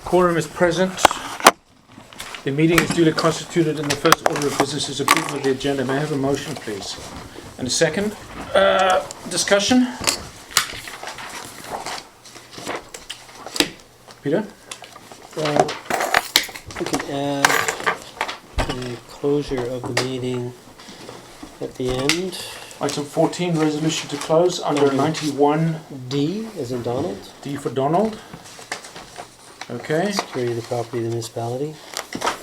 Quorum is present. The meeting is duly constituted and the first order of business is approval of the agenda. May I have a motion, please? And a second. Discussion? Peter? We can add the closure of the meeting at the end. Item 14, resolution to close under 91. D, as in Donald. D for Donald. Okay. Security of the property of the municipality.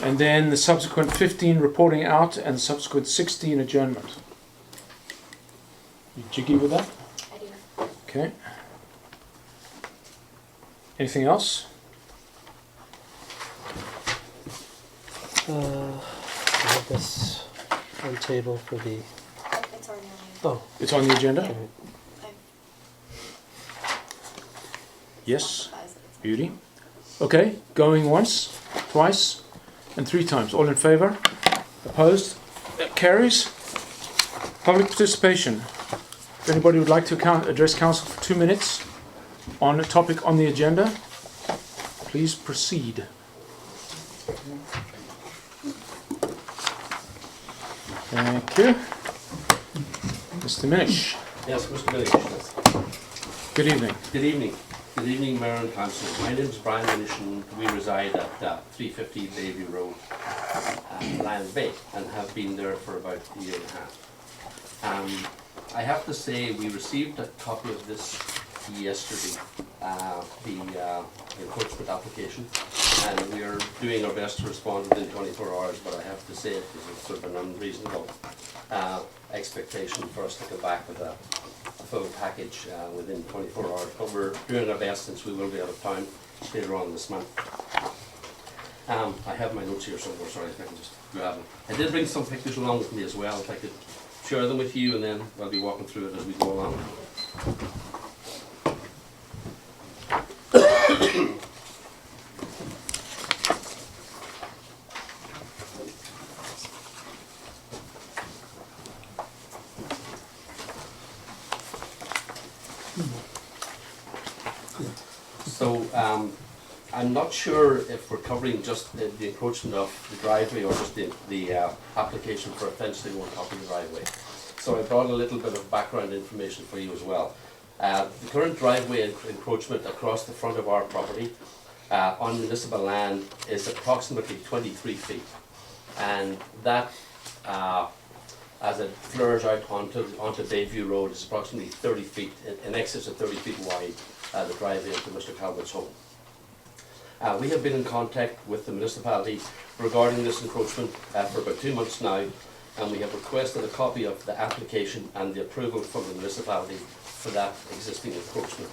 And then the subsequent 15, reporting out, and subsequent 16, adjournment. You jiggy with that? I do. Okay. Anything else? I have this on table for the. It's already on there. Oh, It's on the agenda? okay. Yes. Beauty. Okay, going once, twice, and 3 times. All in favour? Opposed? That carries. Public participation. If anybody would like to address council for 2 minutes on a topic on the agenda, please proceed. Thank you. Mr. Minish. Yes, Mr. Minish. Good evening. Good evening. Good evening, Mayor and Council. My name is Brian Minish and we reside at 350 Bayview Road, Lions Bay, and have been there for about a year and a half. I have to say we received a copy of this yesterday, the encroachment application, and we are doing our best to respond within 24 hours, but I have to say it is sort of an unreasonable expectation for us to come back with a full package within 24 hours, but we're doing our best since we will be out of town later on this month. I have my notes here somewhere, sorry if I can just grab them. I did bring some pictures along with me as well, if I could share them with you, and then I'll be walking through it as we go along. So I'm not sure if we're covering just the encroachment of the driveway or just the application for a fence they won't copy the driveway. So I brought a little bit of background information for you as well. The current driveway encroachment across the front of our property on municipal land is approximately 23 feet, and that as it flares out onto Bayview Road is approximately 30 feet, in excess of 30 feet wide, the driveway into Mr. Talbot's home. We have been in contact with the municipality regarding this encroachment for about 2 months now, and we have requested a copy of the application and the approval from the municipality for that existing encroachment.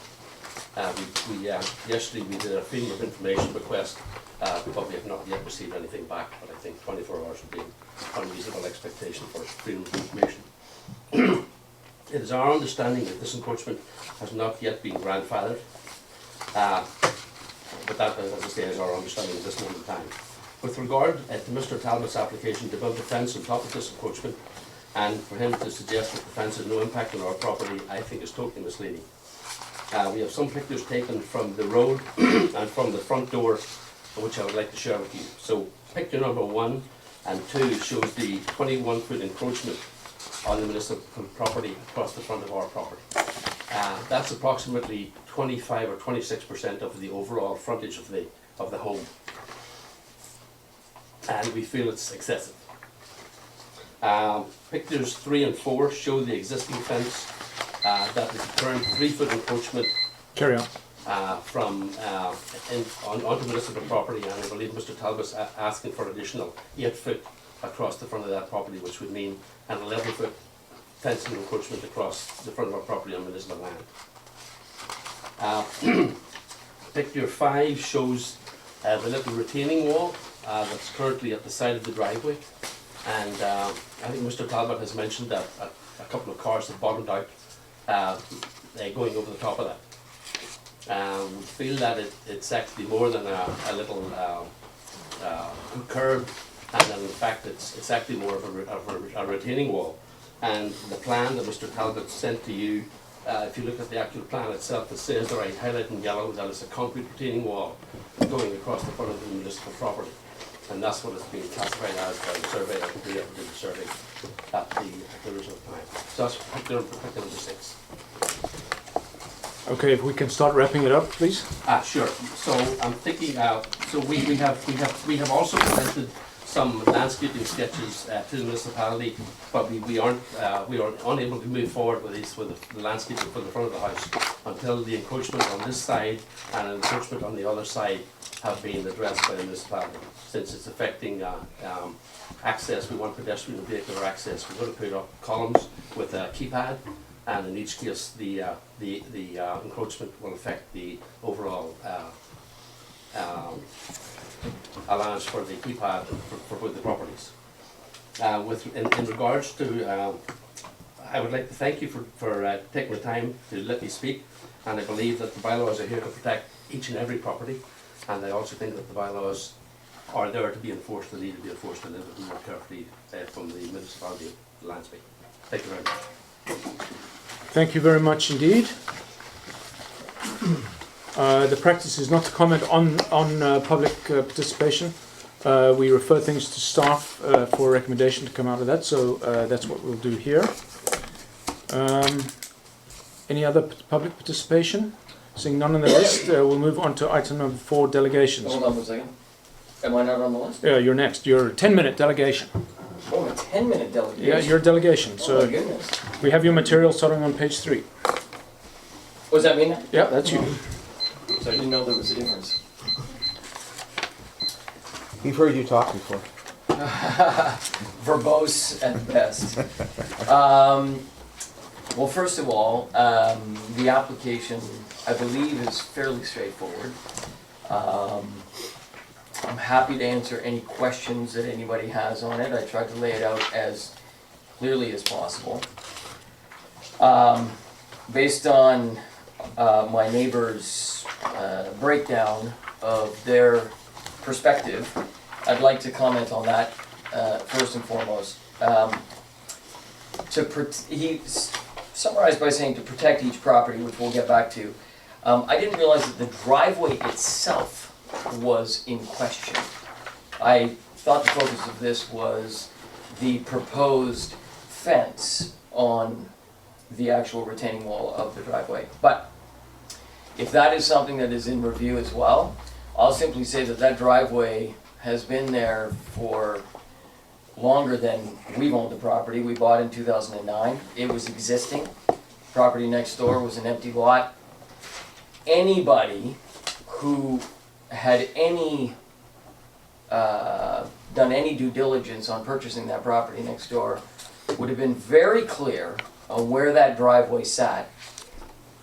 Yesterday we did a freedom of information request, but we have not yet received anything back, but I think 24 hours would be an unreasonable expectation for freedom of information. It is our understanding that this encroachment has not yet been grandfathered, but that, as I say, is our understanding at this moment in time. With regard to Mr. Talbot's application to build a fence on top of this encroachment, and for him to suggest that the fence has no impact on our property, I think is totally misleading. We have some pictures taken from the road and from the front door, which I would like to share with you. So picture number 1 and 2 shows the 21-foot encroachment on the municipal property across the front of our property. That's approximately 25 or 26% of the overall frontage of the home, and we feel it's excessive. Pictures 3 and 4 show the existing fence. That is the current 3-foot encroachment. Carry on. Onto municipal property, and I believe Mr. Talbot's asking for additional 8-foot across the front of that property, which would mean an 11-foot fencing encroachment across the front of our property on municipal land. Picture 5 shows the little retaining wall that's currently at the side of the driveway, and I think Mr. Talbot has mentioned that a couple of cars have bottomed out going over the top of that. We feel that it's actually more than a little curb, and in fact it's actually more of a retaining wall. And the plan that Mr. Talbot sent to you if you look at the actual plan itself, it says there, I highlight in yellow, that it's a concrete retaining wall going across the front of the municipal property. And that's what it's being classified as by the surveyor, the survey at the original time. So that's particular number 6. Okay, if we can start wrapping it up, please. Sure. So I'm thinking, so we have also presented some landscaping sketches to the municipality, but we are unable to move forward with these, with the landscaping for the front of the house until the encroachment on this side and an encroachment on the other side have been addressed by the municipality. Since it's affecting access, we want pedestrian and vehicular access. We're going to put up columns with a keypad, and in each case, the encroachment will affect the overall allowance for the keypad for both the properties. In regards to, I would like to thank you for taking the time to let me speak, and I believe that the bylaws are here to protect each and every property, and I also think that the bylaws are there to be enforced, and need to be enforced a little bit more carefully from the municipality of Lansby. Thank you very much. Thank you very much indeed. The practice is not to comment on public participation. We refer things to staff for a recommendation to come out of that, so that's what we'll do here. Any other public participation? Seeing none on the list, we'll move on to item number 4, delegations. Hold on for a second. Am I not on the list? Yeah, you're next. You're a 10-minute delegation. Oh, a 10-minute delegation? Yeah, you're a delegation. Oh my So goodness. we have your material starting on page 3. What does that mean? Yeah, that's you. So I didn't know there was a difference. We've heard you talk before. Verbose at best. Well, first of all, the application, I believe, is fairly straightforward. I'm happy to answer any questions that anybody has on it. I tried to lay it out as clearly as possible. Based on my neighbor's breakdown of their perspective, I'd like to comment on that first and foremost. He summarized by saying to protect each property, which we'll get back to. I didn't realize that the driveway itself was in question. I thought the focus of this was the proposed fence on the actual retaining wall of the driveway. But if that is something that is in review as well, I'll simply say that that driveway has been there for longer than we've owned the property. We bought in 2009. It was existing. Property next door was an empty lot. Anybody who had done any due diligence on purchasing that property next door would have been very clear on where that driveway sat.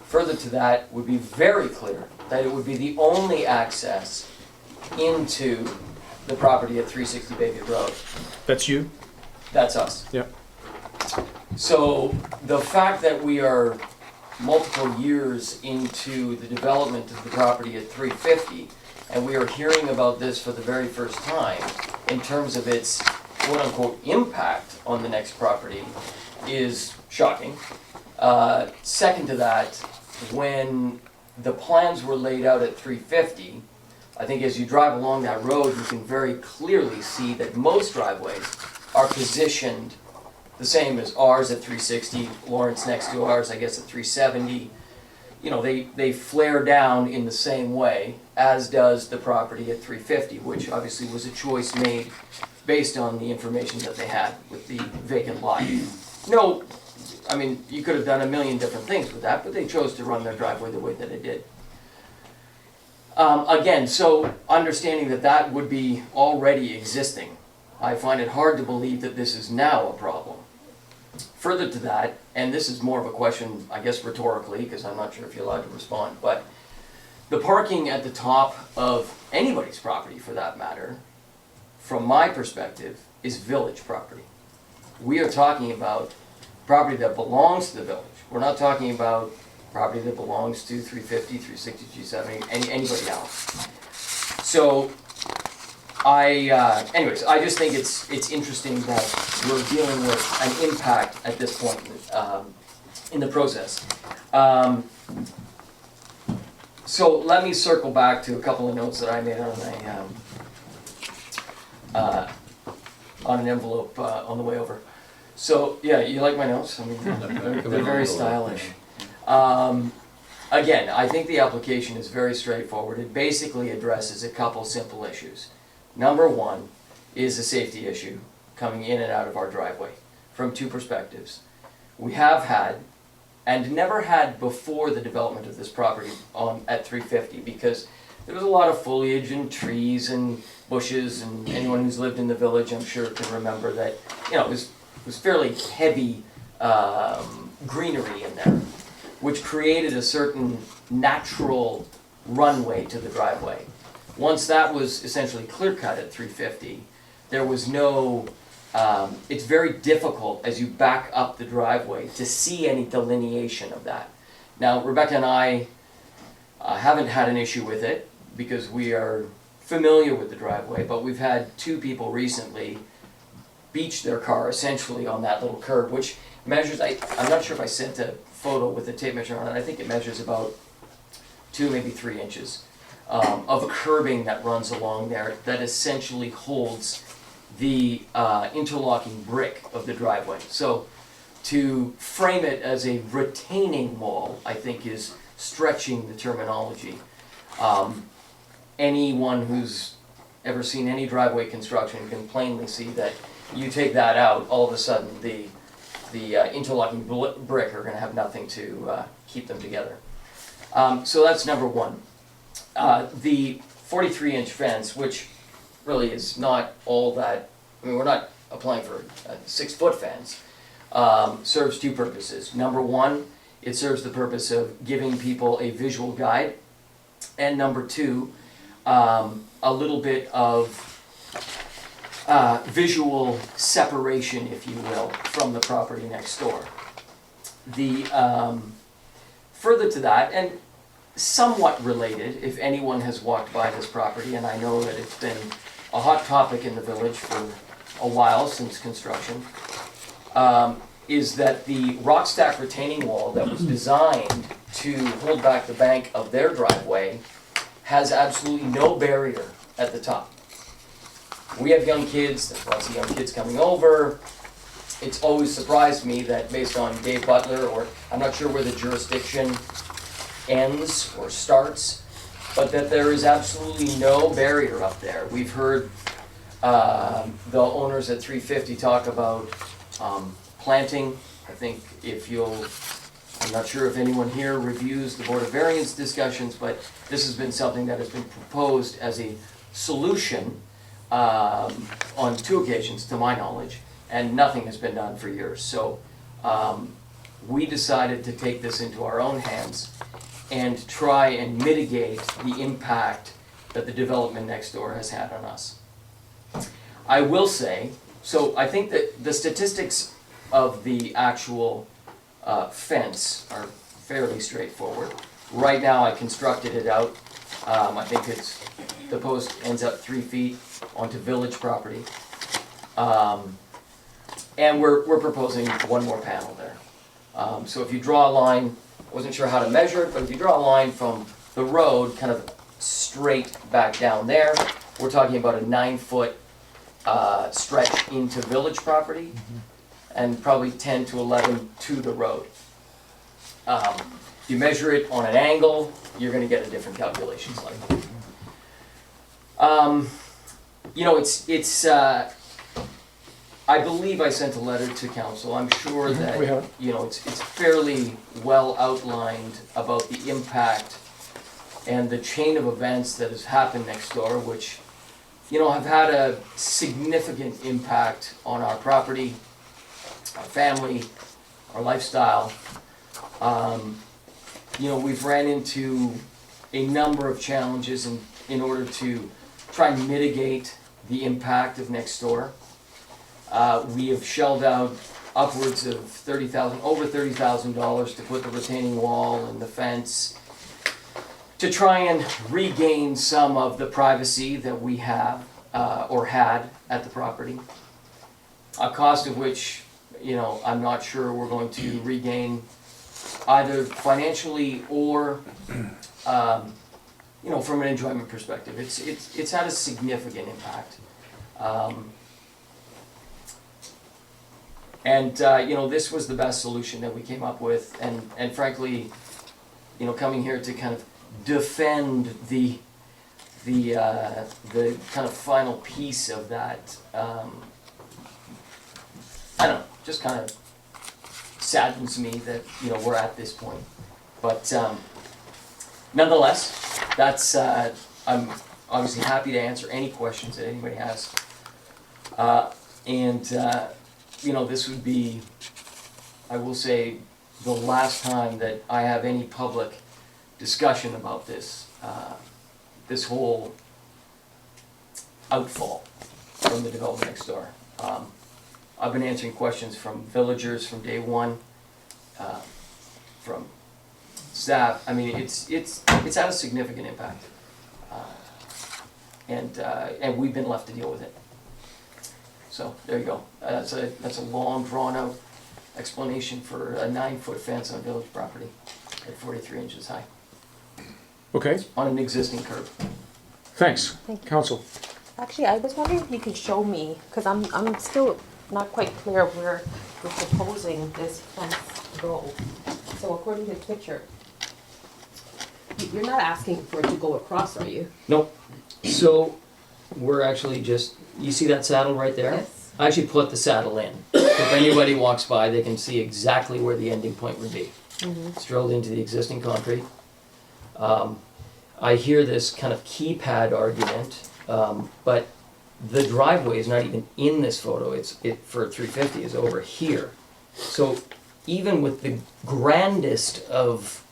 Further to that, would be very clear that it would be the only access into the property at 360 Bayview Road. That's you? That's us. Yep. So the fact that we are multiple years into the development of the property at 350, and we are hearing about this for the very first time in terms of its quote-unquote impact on the next property is shocking. Second to that, when the plans were laid out at 350, I think as you drive along that road, you can very clearly see that most driveways are positioned the same as ours at 360, Lawrence next to ours, I guess at 370. You know, they flare down in the same way as does the property at 350, which obviously was a choice made based on the information that they had with the vacant lot. No, I mean, you could have done a million different things with that, but they chose to run their driveway the way that it did. Again, so understanding that that would be already existing, I find it hard to believe that this is now a problem. Further to that, and this is more of a question, I guess rhetorically, because I'm not sure if you're allowed to respond, but the parking at the top of anybody's property, for that matter, from my perspective, is village property. We are talking about property that belongs to the village. We're not talking about property that belongs to 350, 360, 270, anybody else. So, anyways, I just think it's interesting that we're dealing with an impact at this point in the process. So let me circle back to a couple of notes that I made on an envelope on the way over. So yeah, you like my notes? I mean, they're very stylish. Again, I think the application is very straightforward. It basically addresses a couple simple issues. Number one is a safety issue coming in and out of our driveway from two perspectives. We have had, and never had before the development of this property at 350, because there was a lot of foliage and trees and bushes, and anyone who's lived in the village, I'm sure, can remember that, you know, it was fairly heavy greenery in there, which created a certain natural runway to the driveway. Once that was essentially clear cut at 350, there was no, it's very difficult as you back up the driveway to see any delineation of that. Now, Rebecca and I haven't had an issue with it because we are familiar with the driveway, but we've had two people recently beach their car essentially on that little curb, which measures, I'm not sure if I sent a photo with a tape measure on it, I think it measures about 2, maybe 3 inches of curbing that runs along there that essentially holds the interlocking brick of the driveway. So to frame it as a retaining wall, I think, is stretching the terminology. Anyone who's ever seen any driveway construction can plainly see that you take that out, all of a sudden the interlocking brick are going to have nothing to keep them together. So that's number one. The 43-inch fence, which really is not all that, I mean, we're not applying for a 6-foot fence, serves two purposes. Number one, it serves the purpose of giving people a visual guide, and number two, a little bit of visual separation, if you will, from the property next door. The further to that, and somewhat related, if anyone has walked by this property, and I know that it's been a hot topic in the village for a while since construction, is that the rock stack retaining wall that was designed to hold back the bank of their driveway has absolutely no barrier at the top. We have young kids, there's lots of young kids coming over. It's always surprised me that based on Dave Butler, or I'm not sure where the jurisdiction ends or starts, but that there is absolutely no barrier up there. We've heard the owners at 350 talk about planting. I think if you'll, I'm not sure if anyone here reviews the Board of Variance discussions, but this has been something that has been proposed as a solution on 2 occasions, to my knowledge, and nothing has been done for years. So we decided to take this into our own hands and try and mitigate the impact that the development next door has had on us. I will say, so I think that the statistics of the actual fence are fairly straightforward. Right now I constructed it out. I think the post ends up 3 feet onto village property. And we're proposing one more panel there. So if you draw a line, I wasn't sure how to measure it, but if you draw a line from the road kind of straight back down there, we're talking about a 9-foot stretch into village property, and probably 10 to 11 to the road. If you measure it on an angle, you're going to get a different calculation slightly. You know, it's I believe I sent a letter to council. I'm sure that, we have. you know, it's fairly well outlined about the impact and the chain of events that has happened next door, which, you know, have had a significant impact on our property, our family, our lifestyle. You know, we've ran into a number of challenges in order to try and mitigate the impact of next door. We have shelled out upwards of over $30,000 to put the retaining wall and the fence to try and regain some of the privacy that we have or had at the property. A cost of which, you know, I'm not sure we're going to regain either financially or, you know, from an enjoyment perspective. It's had a significant impact. You know, this was the best solution that we came up with, and frankly, you know, coming here to kind of defend the kind of final piece of that, I don't know, just kind of saddens me that, you know, we're at this point. But nonetheless, that's, I'm obviously happy to answer any questions that anybody has. You know, this would be, I will say, the last time that I have any public discussion about this, this whole outfall from the development next door. I've been answering questions from villagers from day one, from staff. I mean, it's had a significant impact, and we've been left to deal with it. So there you go. That's a long, drawn-out explanation for a 9-foot fence on village property at 43 inches high Okay, on an existing curb. thanks. Thank you. Council. Actually, I was wondering if you could show me, because I'm still not quite clear where you're proposing this fence to go. So according to the picture, you're not asking for it to go across, are you? Nope. So we're actually just, you see that saddle right there? Yes. I actually put the saddle in. If anybody walks by, they can see exactly where the ending point would be. It's drilled into the existing concrete. I hear this kind of keypad argument, but the driveway is not even in this photo. It for 350 is over here. So even with the grandest of,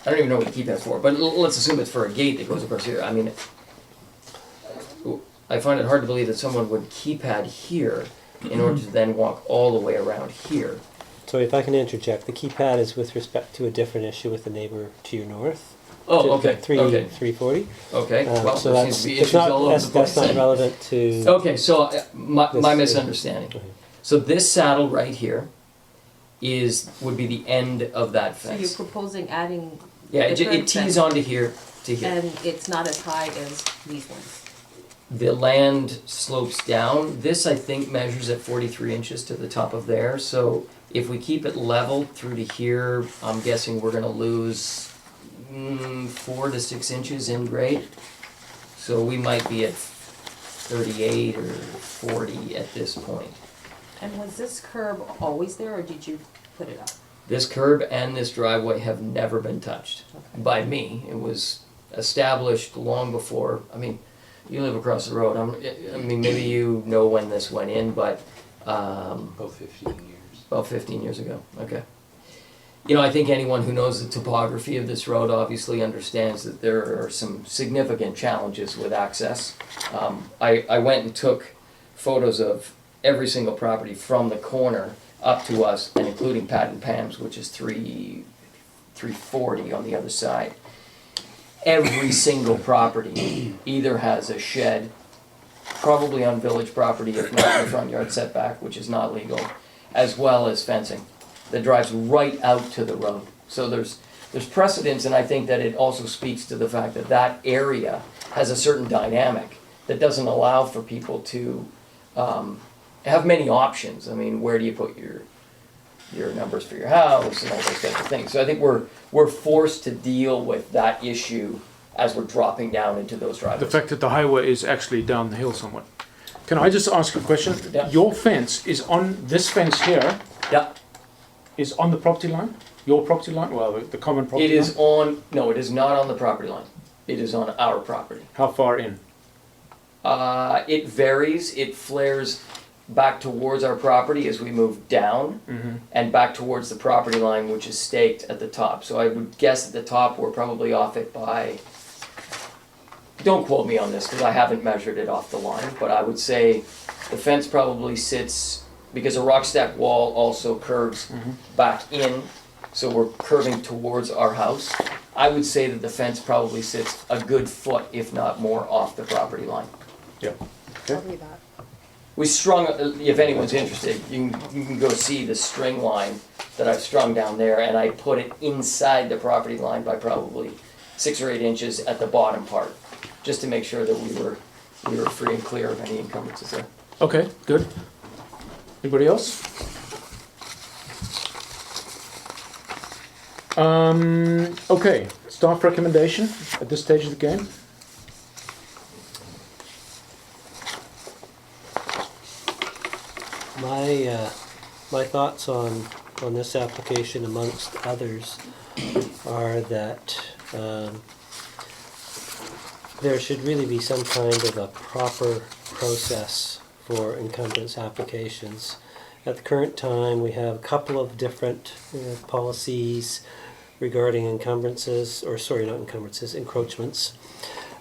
I don't even know what the keypad's for, but let's assume it's for a gate that goes across here. I mean, I find it hard to believe that someone would keypad here in order to then walk all the way around here. So if I can interject, the keypad is with respect to a different issue with the neighbor to your north. Oh, to okay, okay. 340. Okay, well, So there seems to be it's issues not, all over the place. that's not relevant to. Okay, so my This- misunderstanding. Okay. So this saddle right here would be the end of that So you're fence. proposing adding, Yeah, the curb it tees fence. onto here to here. and it's not as high as these ones? The land slopes down. This, I think, measures at 43 inches to the top of there. So if we keep it level through to here, I'm guessing we're gonna lose 4 to 6 inches in grade. So we might be at 38 or 40 at this point. And was this curb always there, or did you put it up? This curb and this driveway have never been touched by me. It was established long before, I mean, you live across the road. I mean, maybe you know when this went in, but About 15 years. about 15 years ago. Okay. You know, I think anyone who knows the topography of this road obviously understands that there are some significant challenges with access. I went and took photos of every single property from the corner up to us, and including Pat and Pam's, which is 340 on the other side. Every single property either has a shed, probably on village property, if not in the front yard setback, which is not legal, as well as fencing that drives right out to the road. So there's precedence, and I think that it also speaks to the fact that that area has a certain dynamic that doesn't allow for people to have many options. I mean, where do you put your numbers for your house and all those types of things. So I think we're forced to deal with that issue as we're dropping down into those The driveways. fact that the highway is actually down the hill somewhat. Can I just ask a question? Yeah. Your fence is on, this fence here Yeah, is on the property line? Your property line? Well, the common property it line? is on, no, it is not on the property line. It is on our property. How far in? It varies, it flares back towards our property as we move down and back towards the property line, which is staked at the top. So I would guess at the top, we're probably off it by, don't quote me on this because I haven't measured it off the line, but I would say the fence probably sits, because a rock stack wall also curves back in, so we're curving towards our house. I would say that the fence probably sits a good foot, if not more, off the property line. Yeah. Probably that. We strung, if anyone's interested, you can go see the string line that I've strung down there, and I put it inside the property line by probably 6 or 8 inches at the bottom part, just to make sure that we were free and clear of any encumbrances there. Okay, good. Anybody else? Okay, staff recommendation at this stage of the game. My thoughts on this application, amongst others, are that there should really be some kind of a proper process for encumbrance applications. At the current time, we have a couple of different policies regarding encumbrances, or sorry, not encumbrances, encroachments,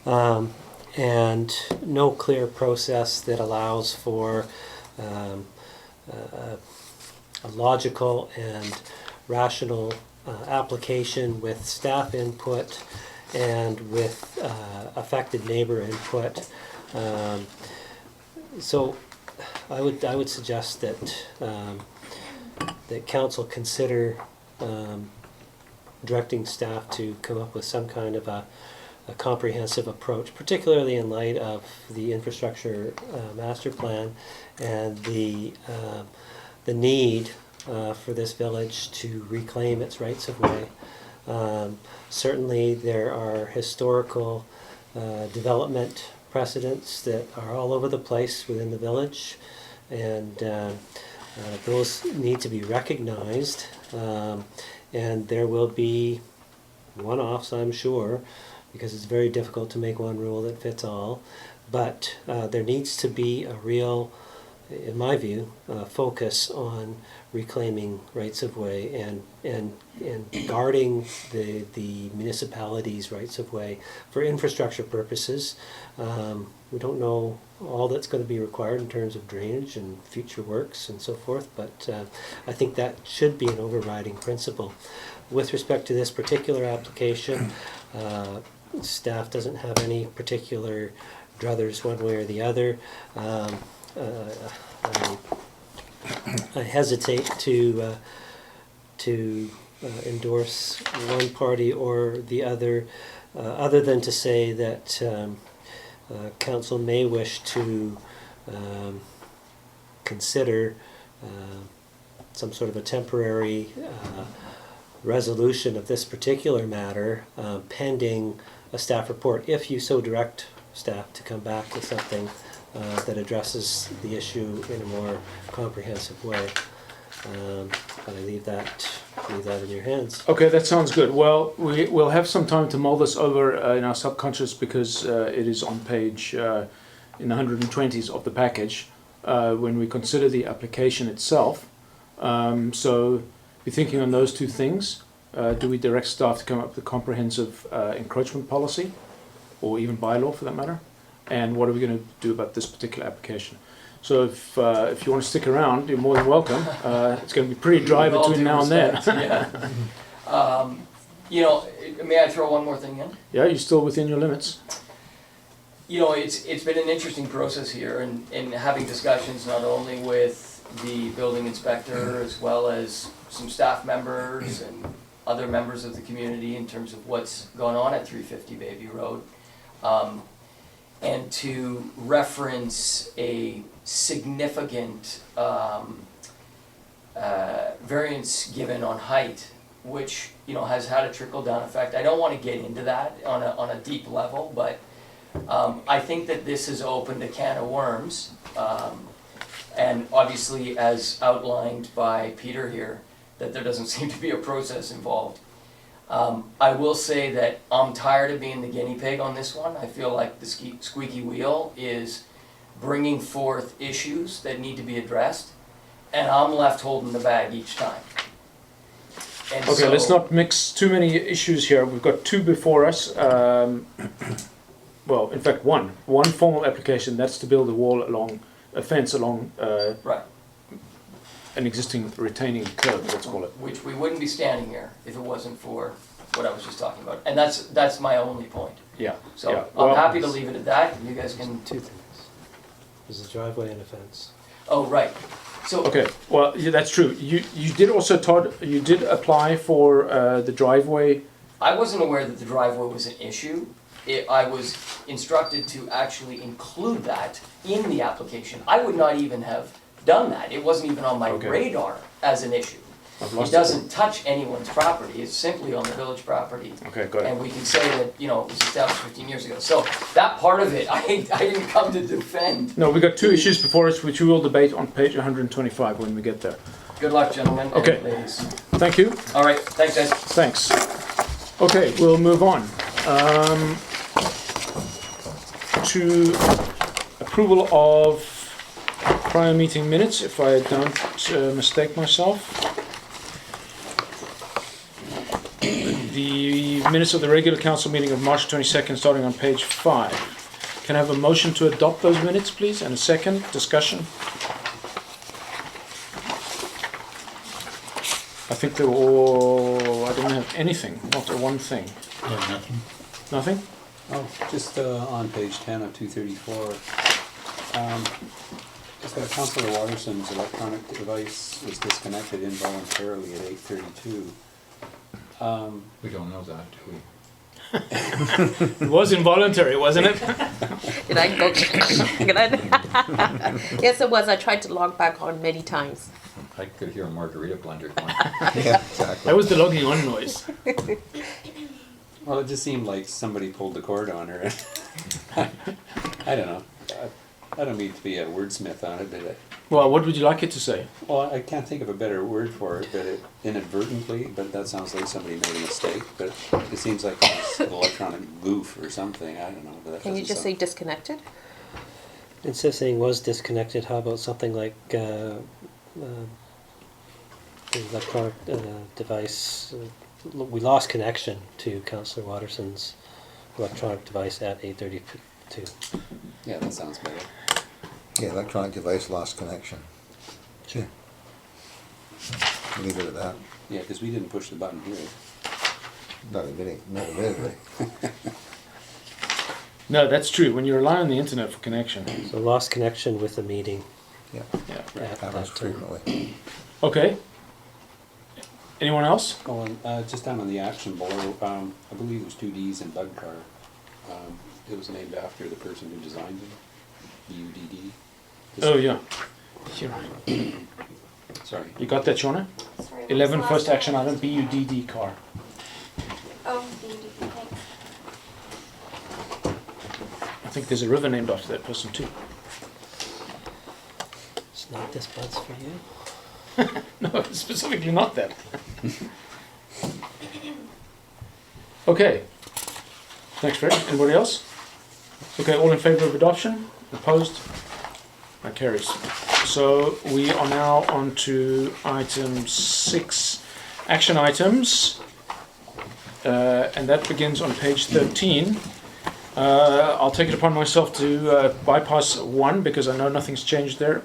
and no clear process that allows for a logical and rational application with staff input and with affected neighbor input. So I would suggest that that council consider directing staff to come up with some kind of a comprehensive approach, particularly in light of the infrastructure master plan and the need for this village to reclaim its rights of way. Certainly there are historical development precedents that are all over the place within the village, and those need to be recognized, and there will be one-offs, I'm sure, because it's very difficult to make one rule that fits all, but there needs to be a real, in my view, focus on reclaiming rights of way and guarding the municipality's rights of way for infrastructure purposes. We don't know all that's going to be required in terms of drainage and future works and so forth, but I think that should be an overriding principle. With respect to this particular application, staff doesn't have any particular druthers one way or the other. I hesitate to endorse one party or the other than to say that council may wish to consider some sort of a temporary resolution of this particular matter pending a staff report, if you so direct staff to come back with something that addresses the issue in a more comprehensive way. But I leave that in your hands. Okay, that sounds good. Well, we'll have some time to mull this over in our subconscious, because it is on page in the 120s of the package when we consider the application itself. So be thinking on those two things. Do we direct staff to come up with a comprehensive encroachment policy, or even bylaw for that matter? And what are we going to do about this particular application? So if you want to stick around, you're more than welcome. It's going to be pretty dry With all between due now respect, and then. yeah. You know, may I throw one more thing in? Yeah, you're still within your limits. You know, it's been an interesting process here, and having discussions not only with the building inspector as well as some staff members and other members of the community in terms of what's going on at 350 Bayview Road. And to reference a significant variance given on height, which, you know, has had a trickle-down effect. I don't want to get into that on a deep level, but I think that this has opened a can of worms. And obviously, as outlined by Peter here, that there doesn't seem to be a process involved. I will say that I'm tired of being the guinea pig on this one. I feel like the squeaky wheel is bringing forth issues that need to be addressed, and I'm left holding the bag each time. And Okay, let's not mix too many issues here. We've got two before us. Well, in fact, one formal application. That's to build a fence along Right. an existing retaining curb, let's call it. Which we wouldn't be standing here if it wasn't for what I was just talking about. And that's my only point. Yeah. So yeah. I'm happy to leave it at that. You guys can. Two things. There's a driveway and a fence. Oh, right. So, Okay, well, yeah, that's true. You did also, Todd, you did apply for the driveway. I wasn't aware that the driveway was an issue. I was instructed to actually include that in the application. I would not even have done that. It wasn't even on my Okay. radar as an issue. I've It lost doesn't touch anyone's property, it's simply on the village property. Okay, got it. And we can say that, you know, it was established 15 years ago. So that part of it, I didn't come to defend. No, we got two issues before us, which we will debate on page 125 when we get there. Good luck, gentlemen Okay. and ladies. Thank you. All right, thanks, guys. Thanks. Okay, we'll move on. To approval of prior meeting minutes, if I don't mistake myself. The minutes of the regular council meeting of March 22nd, starting on page 5. Can I have a motion to adopt those minutes, please, and a second discussion? I think they're all, I don't have anything, not a one thing. Nothing. Nothing? Oh, just on page 10 of 234, it's got Councillor Watterson's electronic device was disconnected involuntarily at 8:32. We don't know that, do we? It was involuntary, wasn't it? Did I go? Did I? Yes, it was. I tried to log back on many times. I could hear a margarita blender going. Yeah, exactly. That was the logging on noise. Well, it just seemed like somebody pulled the cord on her. I don't know. I don't mean to be a wordsmith on it, but Well, what would you like it to say? well, I can't think of a better word for it, but it inadvertently, but that sounds like somebody made a mistake, but it seems like it was an electronic goof or something, I don't know. But that Can you doesn't just say sound- disconnected? Instead of saying was disconnected, how about something like the electronic device? We lost connection to Councillor Watterson's electronic device at 8:32. Yeah, that sounds better. Yeah, electronic device lost connection. Sure. Leave it at that. Yeah, because we didn't push the button here. Not admittedly. No, that's true. When you rely on the internet for connection. So lost connection with the meeting Yeah, Yeah. at happens that time. frequently. Okay. Anyone else? Oh, and just down on the action below, I believe it was 2Ds in Bud Car. It was named after the person who designed it, BUDD. Oh, yeah. You're right. Sorry. You got that, Shauna? Sorry, what was 11 the first last action one? item, BUDD car. Oh, BUDD, thanks. I think there's a river named after that person too. It's not this Bud's for you. No, specifically not that. Okay. Thanks, Fred. Anybody else? Okay, all in favor of adoption? Opposed? That carries. So we are now on to item 6, action items. And that begins on page 13. I'll take it upon myself to bypass 1 because I know nothing's changed there.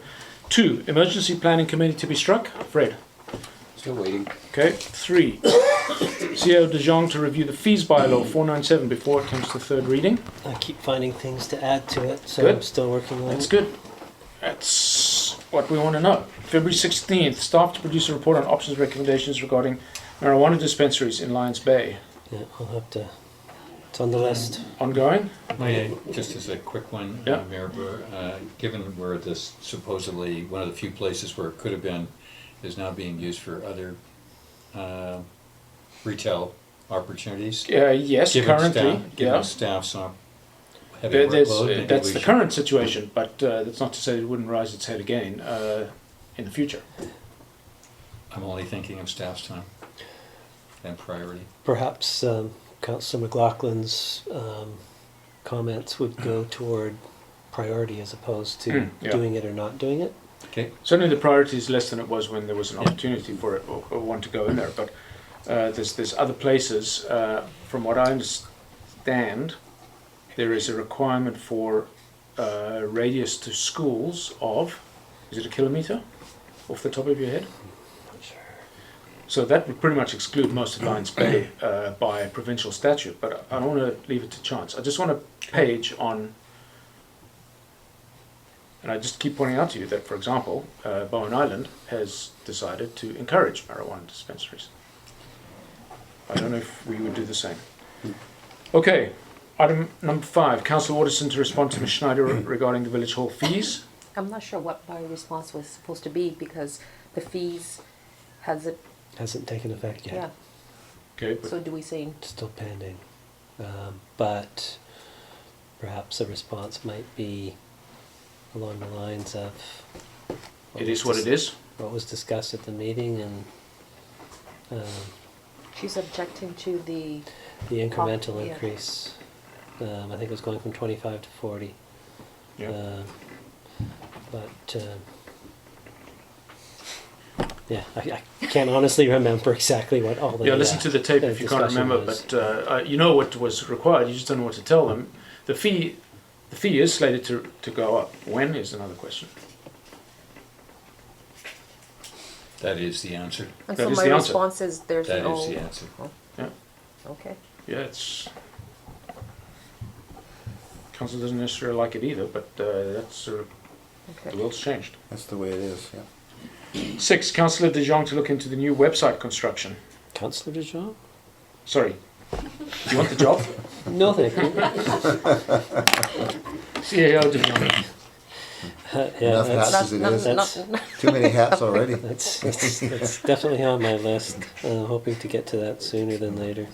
2, emergency planning committee to be struck. Fred. Still waiting. Okay. 3, CO De Jong to review the fees bylaw 497 before it comes to third reading. I keep finding things to add to it, so Good. I'm still working on That's it. good. That's what we want to know. February 16th, staff to produce a report on options recommendations regarding marijuana dispensaries in Lions Bay. Yeah, I'll have to. It's on the list. Ongoing? Just as a quick one, Yeah. Mayor, given where this supposedly, one of the few places where it could have been, is now being used for other retail opportunities. Yes, currently. Given staff some heavy workload, maybe That's we the should- current situation, but that's not to say it wouldn't rise its head again in the future. I'm only thinking of staff's time and priority. Perhaps Councillor McLaughlin's comments would go toward priority as opposed to Yeah. doing it or not doing it. Okay. Certainly the priority is less than it was when there was an opportunity for it or one to go in there, but there's other places. From what I understand, there is a requirement for radius to schools of, is it a kilometre off the top of your head? Not sure. So that would pretty much exclude most of Lions Bay by provincial statute, but I don't want to leave it to chance. I just want a page on And I just keep pointing out to you that, for example, Bowen Island has decided to encourage marijuana dispensaries. I don't know if we would do the same. Okay, item number 5, Councillor Waterson to respond to Ms. Schneider regarding the village hall fees. I'm not sure what my response was supposed to be because the fees Hasn't taken effect yet. yeah. Okay, but So do we say, Still pending. But perhaps a response might be along the lines of it is what it is. what was discussed at the meeting, and she's objecting to the, the incremental yeah. increase. I think it was going from 25 to 40. Yeah. But yeah, I can't honestly remember exactly what all the Yeah, listen to the tape if you can't discussion remember, was. but you know what was required, you just don't know what to tell them. The fee is slated to go up. When is another question. That is the answer. and That so is my the answer. response is there's That no. is the answer. Yeah. Okay. Yeah, it's... Council doesn't necessarily like it either, but that's the Okay. world's changed. That's the way it is, yeah. 6, Councillor De Jong to look into the new website construction. Councillor De Jong? Sorry, do you want the job? No, thank you. CEO De Jong. Yeah, Enough that's, hats as it is. that's- Too many hats already. that's definitely on my list. Hoping to get to that sooner than later.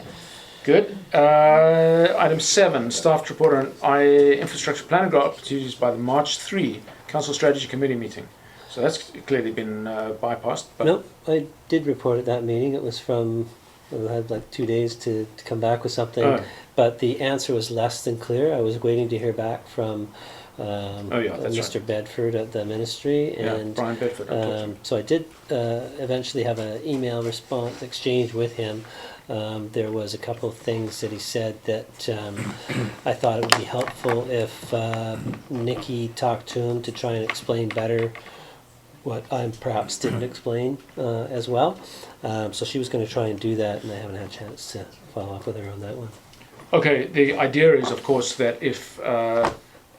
Good. Item 7, staff report on infrastructure planning grant opportunities by the March 3 Council Strategy Committee meeting. So that's clearly been bypassed. But Nope, I did report at that meeting. It was from, I had like 2 days to come back with something, Oh. but the answer was less than clear. I was waiting to hear back from that's Mr. Bedford at the ministry, Yeah, and Brian Bedford. I talked to him. so I did eventually have an email response exchange with him. There was a couple of things that he said that I thought it would be helpful if Nikki talked to him to try and explain better what I perhaps didn't explain as well. So she was going to try and do that, and I haven't had a chance to follow up with her on that one. Okay, the idea is, of course, that if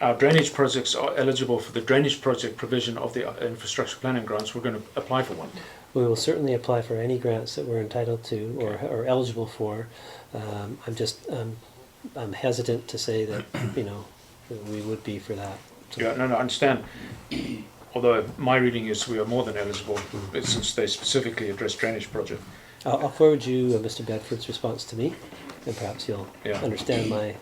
our drainage projects are eligible for the drainage project provision of the infrastructure planning grants, we're going to apply for one. We will certainly apply for any grants that we're entitled to or eligible for. I'm hesitant to say that that we would be for that. So, Yeah, no, I understand. Although my reading is we are more than eligible since they specifically address drainage project. I'll forward you Mr. Bedford's response to me, and perhaps you'll Yeah. understand my.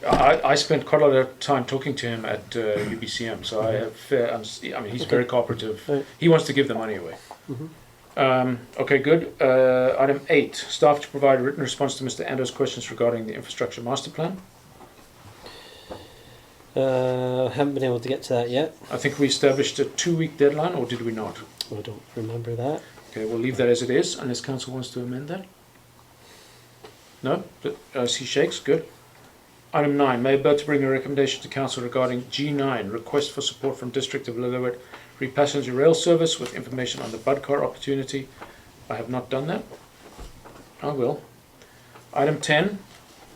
I spent quite a lot of time talking to him at UBCM, so I have I mean, he's Okay. very cooperative. Right. He wants to give the money away. Mhm. Okay, good. Item 8, staff to provide a written response to Mr. Ando's questions regarding the infrastructure master plan. Haven't been able to get to that yet. I think we established a 2-week deadline, or did we not? I don't remember that. Okay, we'll leave that as it is, unless council wants to amend that. No? He shakes, good. Item 9, Mayor Bird to bring a recommendation to council regarding G9, request for support from District of Lillooet free passenger rail service with information on the bud car opportunity. I have not done that. I will. Item 10,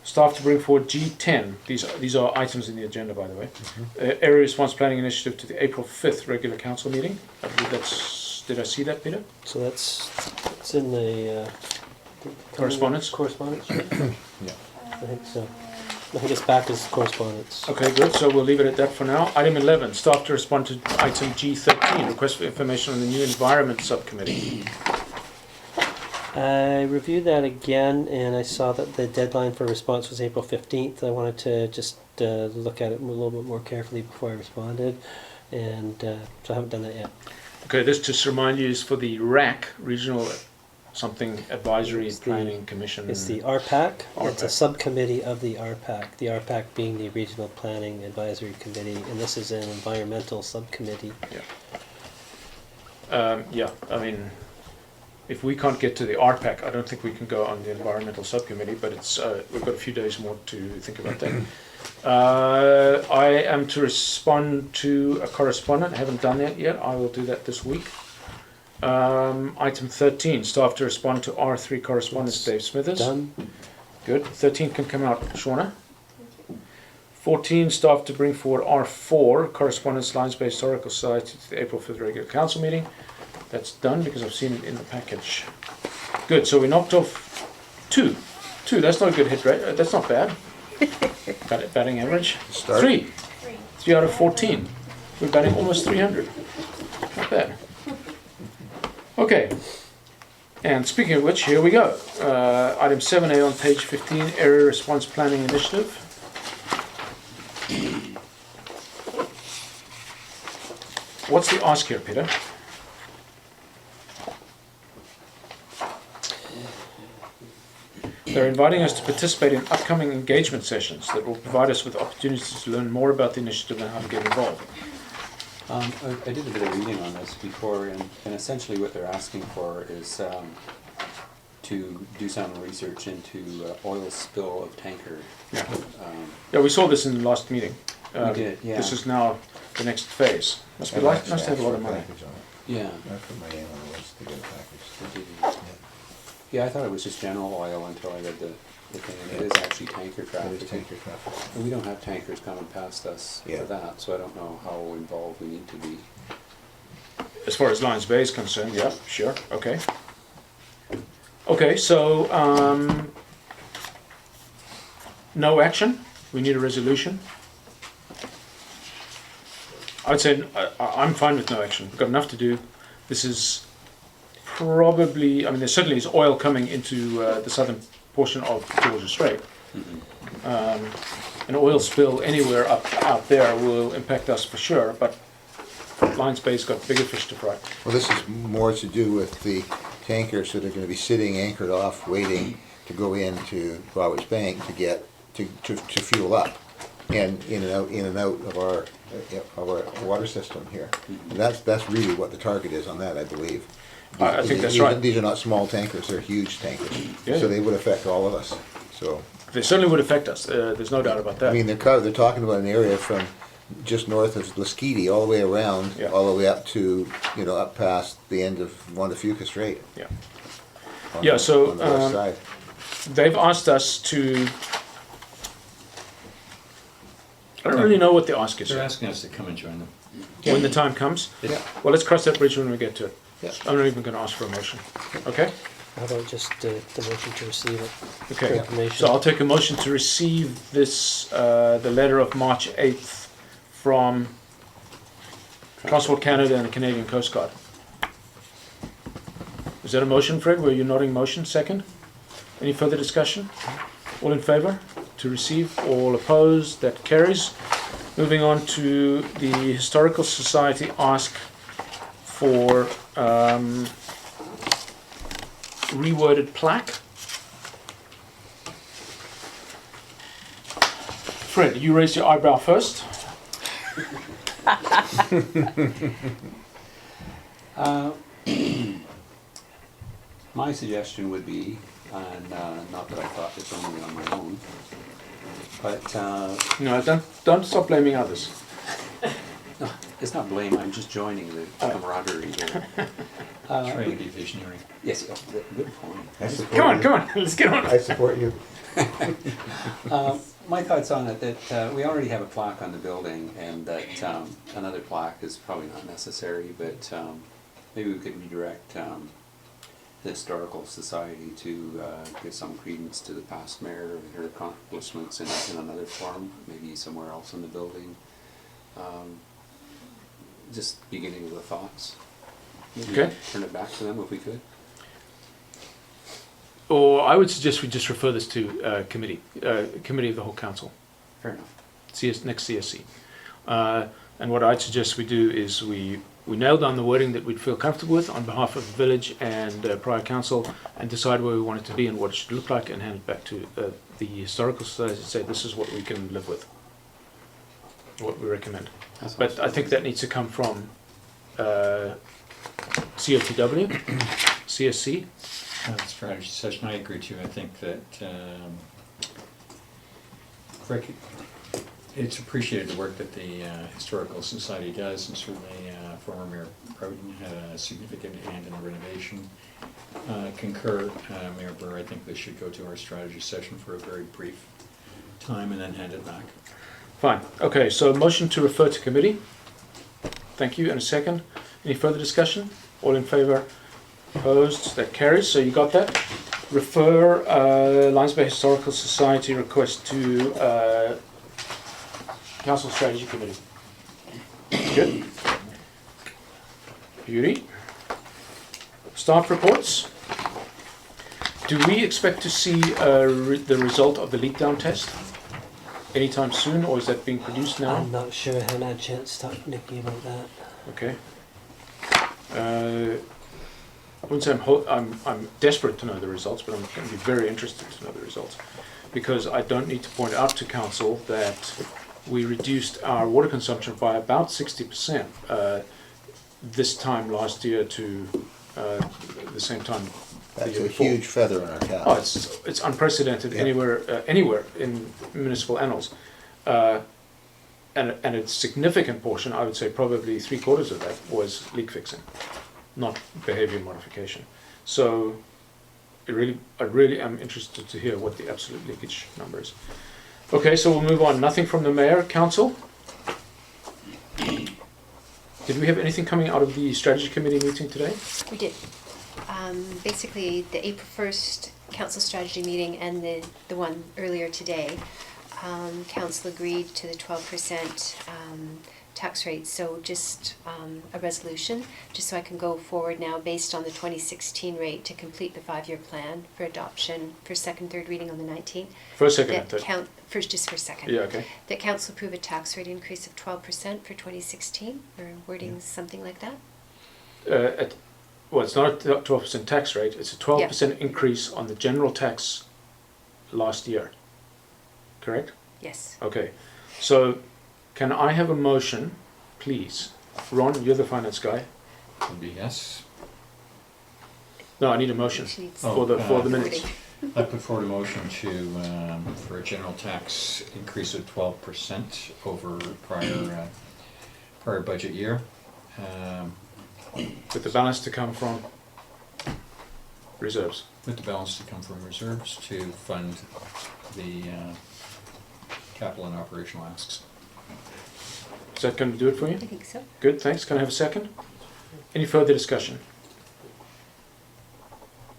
staff to bring forward G10. These are items in the agenda, by the way. Area response planning initiative to the April 5th regular council meeting. I believe that's. Did I see that, Peter? So it's in the Correspondence? Correspondence. Right? Yeah. I think so. I think it's back as correspondence. Okay, good. So we'll leave it at that for now. Item 11, staff to respond to item G13, request for information on the new environment subcommittee. I reviewed that again, and I saw that the deadline for response was April 15th. I wanted to just look at it a little bit more carefully before I responded, and so I haven't done that yet. Okay, this just to remind you is for the RAC, Regional Something Advisory It's the- Planning Commission. It's the RPAC. It's a RPAC. subcommittee of the RPAC. The RPAC being the Regional Planning Advisory Committee, and this is an environmental subcommittee. Yeah, I mean, if we can't get to the RPAC, I don't think we can go on the environmental subcommittee, but it's we've got a few days more to think about that. I am to respond to a correspondent. I haven't done that yet. I will do that this week. Item 13, staff to respond to R3 correspondence, Dave Smithers. Done. Good. 13 can come out, Shauna. 14, staff to bring forward R4, correspondence Lions Bay Historical Society to the April 5th regular council meeting. That's done because I've seen it in the package. Good, so we knocked off 2. 2, that's not a good hit rate, that's not bad. Batting average. Start. 3. 3 out of 14. We're batting almost 300. Not bad. Okay. And speaking of which, here we go. Item 7A on page 15, Area Response Planning Initiative. What's the ask here, Peter? They're inviting us to participate in upcoming engagement sessions that will provide us with opportunities to learn more about the initiative and how to get involved. I did a bit of reading on this before, and essentially what they're asking for is to do some research into oil spill of tanker. Yeah. Yeah, we saw this in the last meeting. We did, yeah. This is now the next phase. Must be nice to have a lot of money. Yeah. I put my name on the list to get a package. They did. Yeah, I thought it was just general oil until I read the thing, and it is actually tanker It traffic. is tanker traffic. And we don't have tankers coming past us Yeah. for that, so I don't know how involved we need to be. As far as Lions Bay is concerned, yeah, sure, okay. Okay, so, no action, we need a resolution. I would say, I'm fine with no action, we've got enough to do. This is probably, I mean, there certainly is oil coming into the southern portion of Georgia Strait. An oil spill anywhere out there will impact us for sure, but Lions Bay's got bigger fish to fry. Well, this is more to do with the tankers that are going to be sitting anchored off, waiting to go into Roberts Bank to get to fuel up, and in and out of our water system here. And that's really what the target is on that, I believe. I think that's right. These are not small tankers; they're huge tankers. Yeah. So they would affect all of us. So They certainly would affect us, there's no doubt about that. I mean, they're talking about an area from just north of Lasqueti all the way around, Yeah. all the way up to up past the end of Juan de Fuca Strait. Yeah. On Yeah, the- so, on the west side. They've asked us to, I don't really know what the ask is They're yet. asking us to come and join them. When the time comes. Yeah. Well, let's cross that bridge when we get to it. Yeah. I'm not even going to ask for a motion. Okay? How about just the motion to receive it? For Okay. information. So I'll take a motion to receive this, the letter of March 8th from Transport Canada and the Canadian Coast Guard. Is that a motion, Fred? Were you nodding motion? Second? Any further discussion? All in favor to receive? All opposed? That carries. Moving on to the Historical Society ask for reworded plaque. Fred, you raised your eyebrow first. My suggestion would be, and not that I thought this only on my own, but No, don't stop blaming others. no, it's not blame, I'm just joining the camaraderie here. Trying to be visionary. Yes, good point. I support Come on, you. let's get on. I support you. My thoughts on it, that we already have a plaque on the building, and that another plaque is probably not necessary, but maybe we could redirect the Historical Society to give some credence to the past mayor and her accomplishments in another form, maybe somewhere else in the building. Just beginning of the thoughts. Maybe Okay. turn it back to them if we could. Or I would suggest we just refer this to committee of the whole council. Fair enough. Next CSC. And what I'd suggest we do is we nail down the wording that we'd feel comfortable with on behalf of the village and prior council, and decide where we want it to be and what it should look like, and hand it back to the Historical Society and say this is what we can live with, what we recommend. But I think that needs to come from COTW, CSC. Strategy session, I agree too. I think that it's appreciated the work that the Historical Society does, and certainly former Mayor Broughton had a significant hand in the renovation. Concur, Mayor Burr, I think this should go to our strategy session for a very brief time and then hand it back. Fine. Okay, so motion to refer to committee. Thank you. And a second. Any further discussion? All in favour? Opposed? That carries. So you got that. Refer Lions Bay Historical Society request to Council Strategy Committee. Good. Beauty. Staff reports. Do we expect to see the result of the leak down test anytime soon, or is that being produced now? I'm not sure. I haven't had a chance to talk to Nikki about that. Okay. I wouldn't say I'm desperate to know the results, but I'm going to be very interested to know the results, because I don't need to point out to council that we reduced our water consumption by about 60% this time last year to the same time the That's year a before. huge feather in our cap. Oh, it's unprecedented Yeah. anywhere in municipal annals, and a significant portion, I would say probably 3/4 of that, was leak fixing, not behaviour modification. So, I really am interested to hear what the absolute leakage number is. Okay, so we'll move on. Nothing from the mayor, council. Did we have anything coming out of the strategy committee meeting today? We did. Basically, the April 1st council strategy meeting and the one earlier today, council agreed to the 12% tax rate. So just a resolution, just so I can go forward now based on the 2016 rate to complete the 5-year plan for adoption for second, third reading on the 19th. First, second, and third. Just for second. Yeah, okay. That council approve a tax rate increase of 12% for 2016, or wording something like that. Well, it's not a 12% tax rate, it's a 12% increase on the general tax last year. Correct? Yes. Okay. So, can I have a motion, please? Ron, you're the finance guy. Would be yes. No, I need a motion Which needs- for the minutes. I put forward a motion to, for a general tax increase of 12% over prior budget year. With the balance to come from reserves. With the balance to come from reserves to fund the capital and operational asks. Is that going to do it for you? I think so. Good, thanks. Can I have a second? Any further discussion?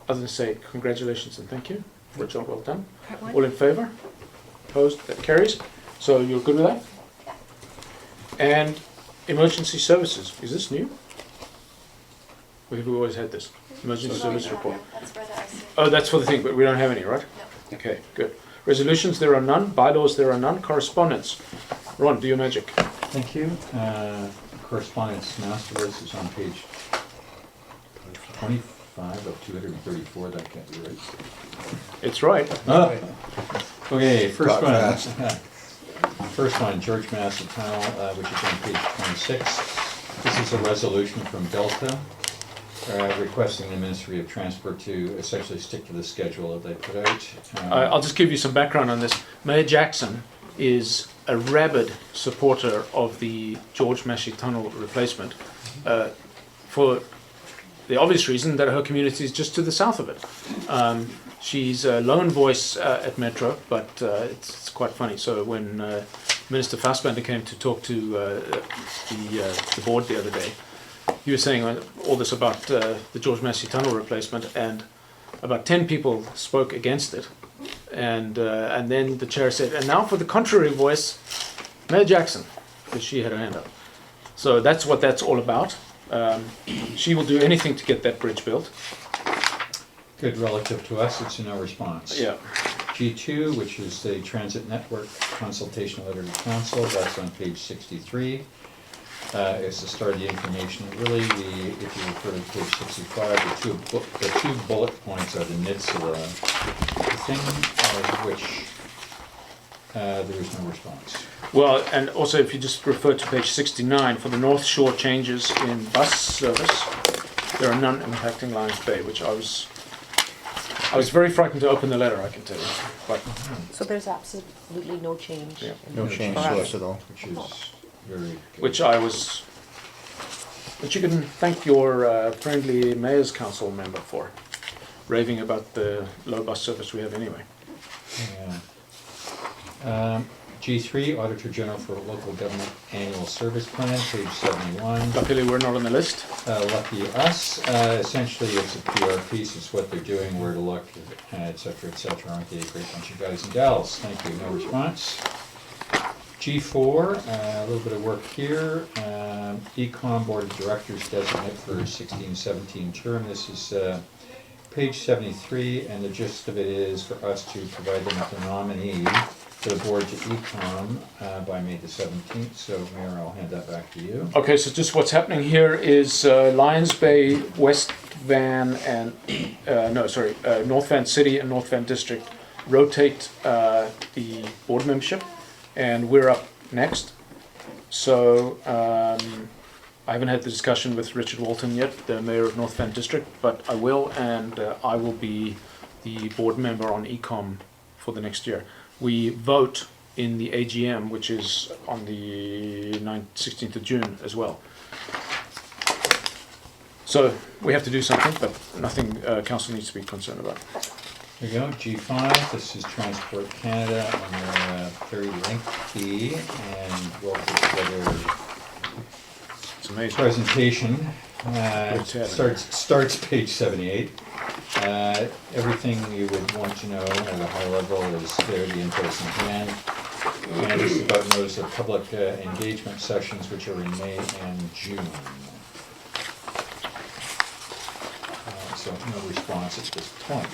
Other than say congratulations and thank you for a job well done. Part one. All in favour? Opposed? That carries. So you're good with that? And emergency services. Is this new? Or have we always had this? Emergency service report. That's where the RC. Oh, that's for the thing, but we don't have any, right? No. Okay, good. Resolutions, there are none. Bylaws, there are none. Correspondence. Ron, do your magic. Thank you. Correspondence master list is on page 25 of 234. That can't be right. It's right. Okay, first Talk one. fast. First one, George Massey Tunnel, which is on page 26. This is a resolution from Delta requesting the Ministry of Transport to essentially stick to the schedule that they put out. I'll just give you some background on this. Mayor Jackson is a rabid supporter of the George Massey Tunnel replacement for the obvious reason that her community is just to the south of it. She's a lone voice at Metro, but it's quite funny. So when Minister Fassbender came to talk to the board the other day, he was saying all this about the George Massey Tunnel replacement, and about 10 people spoke against it. And then the chair said, and now for the contrary voice, Mayor Jackson, because she had her hand up. So that's what that's all about. She will do anything to get that bridge built. Good, relative to us, it's in our response. Yeah. G2, which is the Transit Network Consultation Letter to Council, that's on page 63. It's the start of the information. Really, if you refer to page 65, the two bullet points are the nits of the thing, of which there is no response. Well, and also if you just refer to page 69, for the North Shore changes in bus service, there are none impacting Lions Bay, which I was very frightened to open the letter, I can tell you. But So there's absolutely no change. Yeah. No change to us at all. Which is very good. which you can thank your friendly Mayor's Council member for, raving about the low bus service we have anyway. Yeah. G3, Auditor General for Local Government Annual Service Plan, page 71. Luckily, we're not on the list. Lucky us. Essentially, it's a PR piece. It's what they're doing, where to look, et cetera, et cetera. Aren't they a great bunch of guys and gals? Thank you. No response. G4, a little bit of work here. Econ Board of Directors designate for 16-17 term. This is page 73, and the gist of it is for us to provide them with a nominee for the board to Econ by May the 17th. So, Mayor, I'll hand that back to you. Okay, so just what's happening here is Lions Bay, West Van, and North Van City and North Van District rotate the board membership, and we're up next. So I haven't had the discussion with Richard Walton yet, the mayor of North Van District, but I will, and I will be the board member on Ecom for the next year. We vote in the AGM, which is on the 16th of June as well. So we have to do something, but nothing council needs to be concerned about. There you go, G5, this is Transport Canada on their very lengthy and well put together It's amazing. presentation. Starts page 78. Everything you would want to know at a high level is there, the inputs in hand. And this is about notice of public engagement sessions, which are in May and June. So no response at this point.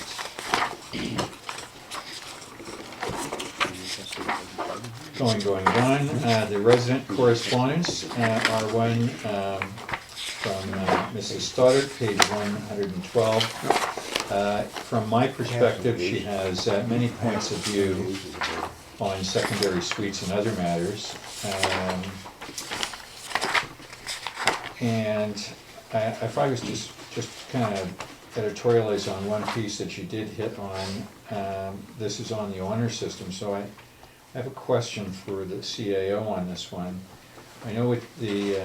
Going. The resident correspondence, R1 from Mrs. Stoddard, page 112. From my perspective, she has many points of view on secondary suites and other matters. And if I was just kind of editorialize on one piece that you did hit on, this is on the honor system, so I have a question for the CAO on this one. I know with the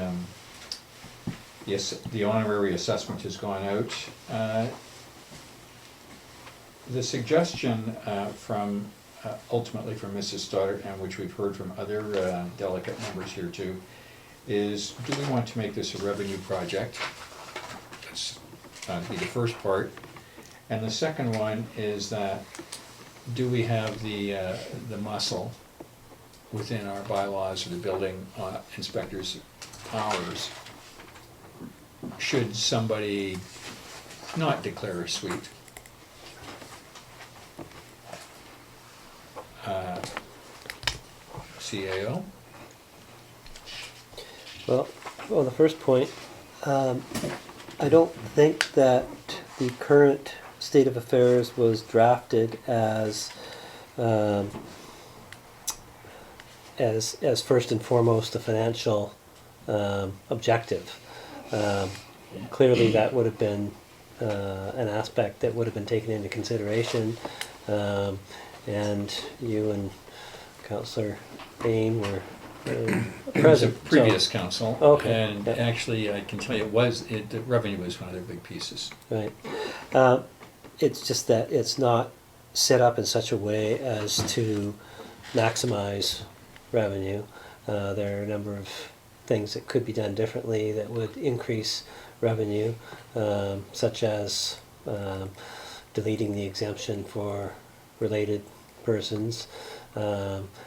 honorary assessment has gone out. The suggestion from ultimately from Mrs. Stoddard, and which we've heard from other delegate members here too, is do we want to make this a revenue project? That's be the first part. And the second one is that do we have the muscle within our bylaws or the building inspector's powers should somebody not declare a suite? CAO? Well, on the first point, I don't think that the current state of affairs was drafted as first and foremost a financial objective. Clearly, that would have been an aspect that would have been taken into consideration, and you and Councillor Bain were It was a present. previous so- council, Okay, and yeah. actually, I can tell you, the revenue was one of their big pieces. Right. It's just that it's not set up in such a way as to maximize revenue. There are a number of things that could be done differently that would increase revenue, such as deleting the exemption for related persons,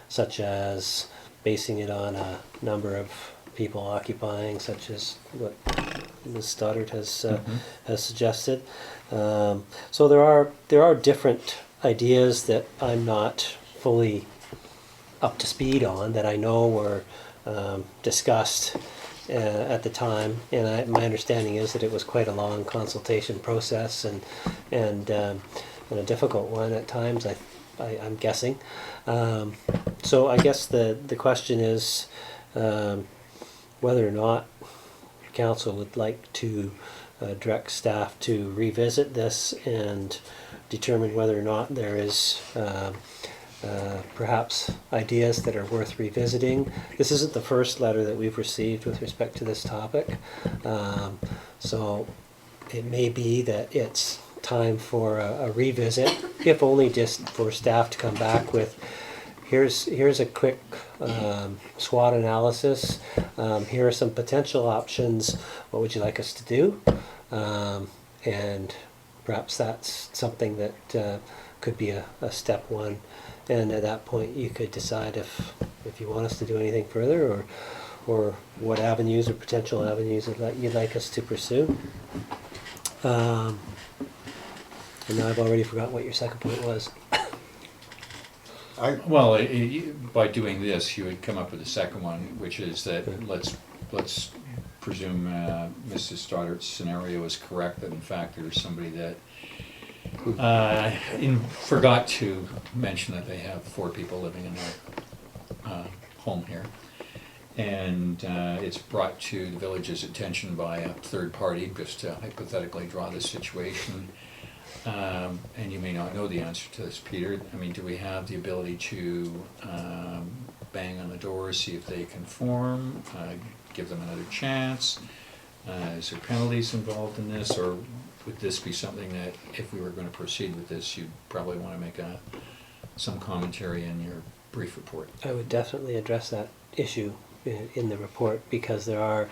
such as basing it on a number of people occupying, such as what Ms. Stoddard has suggested. So there are different ideas that I'm not fully up to speed on, that I know were discussed at the time, and my understanding is that it was quite a long consultation process and a difficult one at times. I'm guessing. So I guess the question is whether or not council would like to direct staff to revisit this and determine whether or not there is perhaps ideas that are worth revisiting. This isn't the first letter that we've received with respect to this topic, so it may be that it's time for a revisit, if only just for staff to come back with, here's a quick SWOT analysis. Here are some potential options. What would you like us to do? And perhaps that's something that could be a step one. And at that point, you could decide if you want us to do anything further, or what avenues or potential avenues that you'd like us to pursue. And now I've already forgotten what your second point was. Well, by doing this, you would come up with the second one, which is that let's presume Mrs. Stoddart's scenario is correct, that in fact there's somebody that forgot to mention that they have 4 people living in their home here. And it's brought to the village's attention by a third party, just to hypothetically draw this situation. And you may not know the answer to this, Peter. I mean, do we have the ability to bang on the door, see if they conform, give them another chance? Is there penalties involved in this, or would this be something that, if we were going to proceed with this, you'd probably want to make some commentary in your brief report? I would definitely address that issue in the report, because there are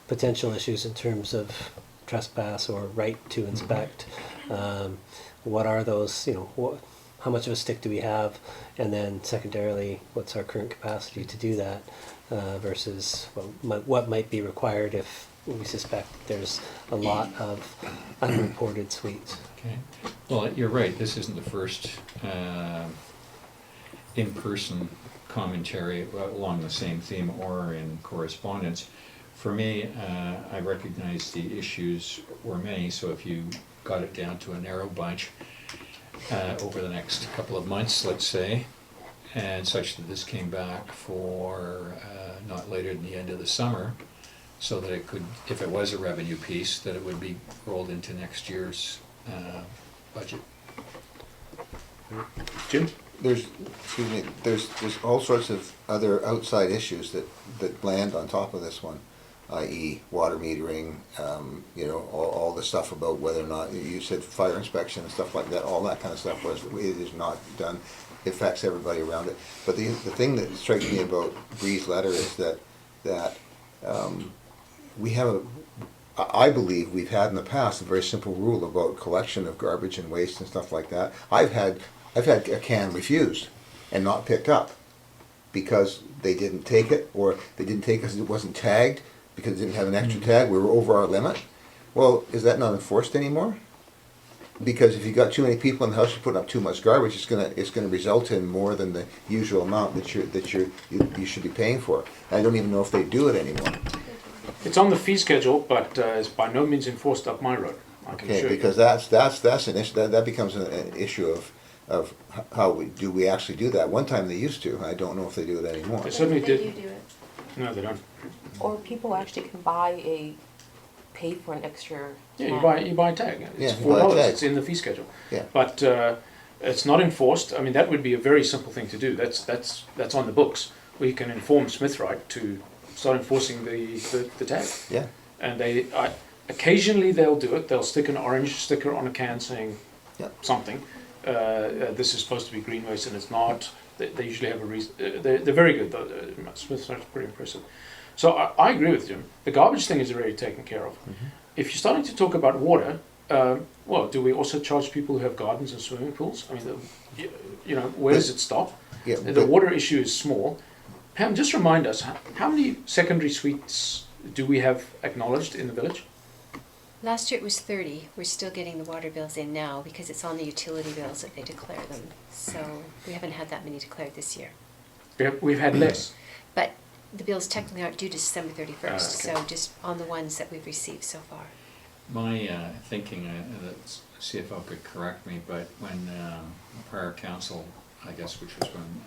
potential issues in terms of trespass or right to inspect. What are those, how much of a stick do we have? And then secondarily, what's our current capacity to do that versus what might be required if we suspect there's a lot of unreported suites. Okay. Well, you're right. This isn't the first in-person commentary along the same theme or in correspondence. For me, I recognize the issues were many, so if you got it down to a narrow bunch over the next couple of months, let's say, and such that this came back for not later than the end of the summer, so that it could, if it was a revenue piece, that it would be rolled into next year's budget. Jim? There's all sorts of other outside issues that land on top of this one, i.e. water metering, all the stuff about whether or not, you said fire inspection and stuff like that, all that kind of stuff it is not done. It affects everybody around it. But the thing that strikes me about Bree's letter is that we have I believe we've had in the past a very simple rule about collection of garbage and waste and stuff like that. I've had a can refused and not picked up because they didn't take it, or they didn't take it because it wasn't tagged, because it didn't have an extra tag, we were over our limit. Well, is that not enforced anymore? Because if you've got too many people in the house, you're putting up too much garbage, it's gonna result in more than the usual amount that you should be paying for. I don't even know if they do it anymore. It's on the fee schedule, but it's by no means enforced up my road. I can assure you. Because that's an issue. That becomes an issue of how we actually do that. One time they used to. I don't know if they do it anymore. They certainly They did. do it. No, they don't. Or people actually can pay for an extra. Yeah, you buy a tag. It's Yeah, you buy a $4. tag. It's in the fee schedule. Yeah. But it's not enforced. I mean, that would be a very simple thing to do. That's on the books. We can inform Smithright to start enforcing the tag. Yeah. And occasionally they'll do it. They'll stick an orange sticker on a can saying something. This is supposed to be green waste, and it's not. They usually have a reason. They're very good, though. Smithright's pretty impressive. So I agree with Jim. The garbage thing is already taken care of. Mm-hmm. If you're starting to talk about water, well, do we also charge people who have gardens and swimming pools? I mean, where does it stop? Yeah, the water issue is small. Pam, just remind us, how many secondary suites do we have acknowledged in the village? Last year it was 30. We're still getting the water bills in now because it's on the utility bills that they declare them. So we haven't had that many declared this year. We've had less. But the bills technically aren't due to December 31st, Okay. so just on the ones that we've received so far. My thinking, the CFO could correct me, but when prior council, I guess, which was when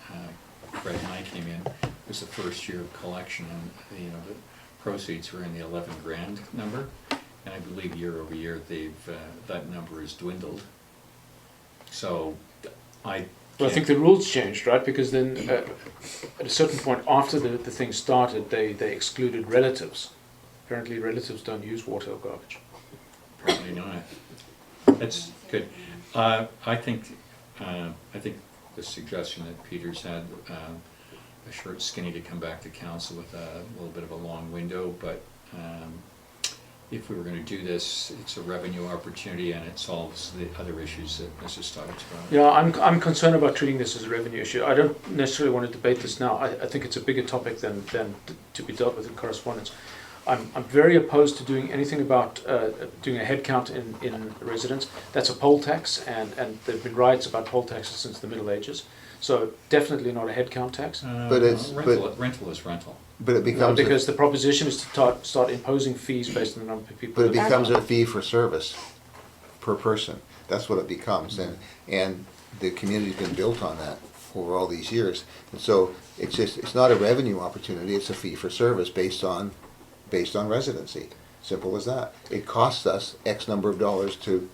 Fred and I came in, it was the first year of collection, and the proceeds were in the 11 grand number, and I believe year over year that number has dwindled. So I think the rules changed, right? Because then at a certain point after the thing started, they excluded relatives. Apparently relatives don't use water or garbage. Probably not. That's good. I think the suggestion that Peter's had, a short skinny to come back to council with a little bit of a long window, but if we were going to do this, it's a revenue opportunity and it solves the other issues that Mrs. Stoddard's brought up. Yeah, I'm concerned about treating this as a revenue issue. I don't necessarily want to debate this now. I think it's a bigger topic than to be dealt with in correspondence. I'm very opposed to doing anything about doing a head count in residents. That's a poll tax, and there have been riots about poll taxes since the Middle Ages. So definitely not a head count tax. But it's- rental is rental. But it No, becomes, because the proposition is to start imposing fees based on the number of people. but it that- becomes a fee for service per person. That's what it becomes, and the community's been built on that over all these years. And so it's not a revenue opportunity, it's a fee for service based on residency. Simple as that. It costs us X number of dollars to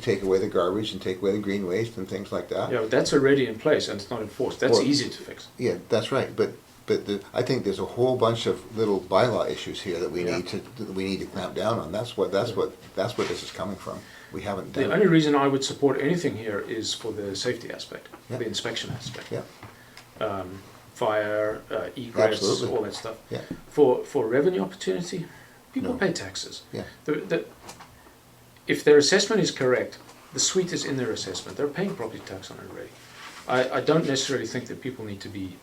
take away the garbage and take away the green waste and things like that. Yeah, but that's already in place and it's not enforced. That's Well- easy to fix. Yeah, that's right, but I think there's a whole bunch of little bylaw issues here that we need to clamp down on. That's what this is coming from. We haven't done The it. only reason I would support anything here is for the safety aspect, Yeah. the inspection aspect. Yeah, Fire, egress, Absolutely. all that stuff. yeah, For revenue opportunity, people No. pay taxes. yeah. If their assessment is correct, the suite is in their assessment. They're paying property tax on it already. I don't necessarily think that people need to be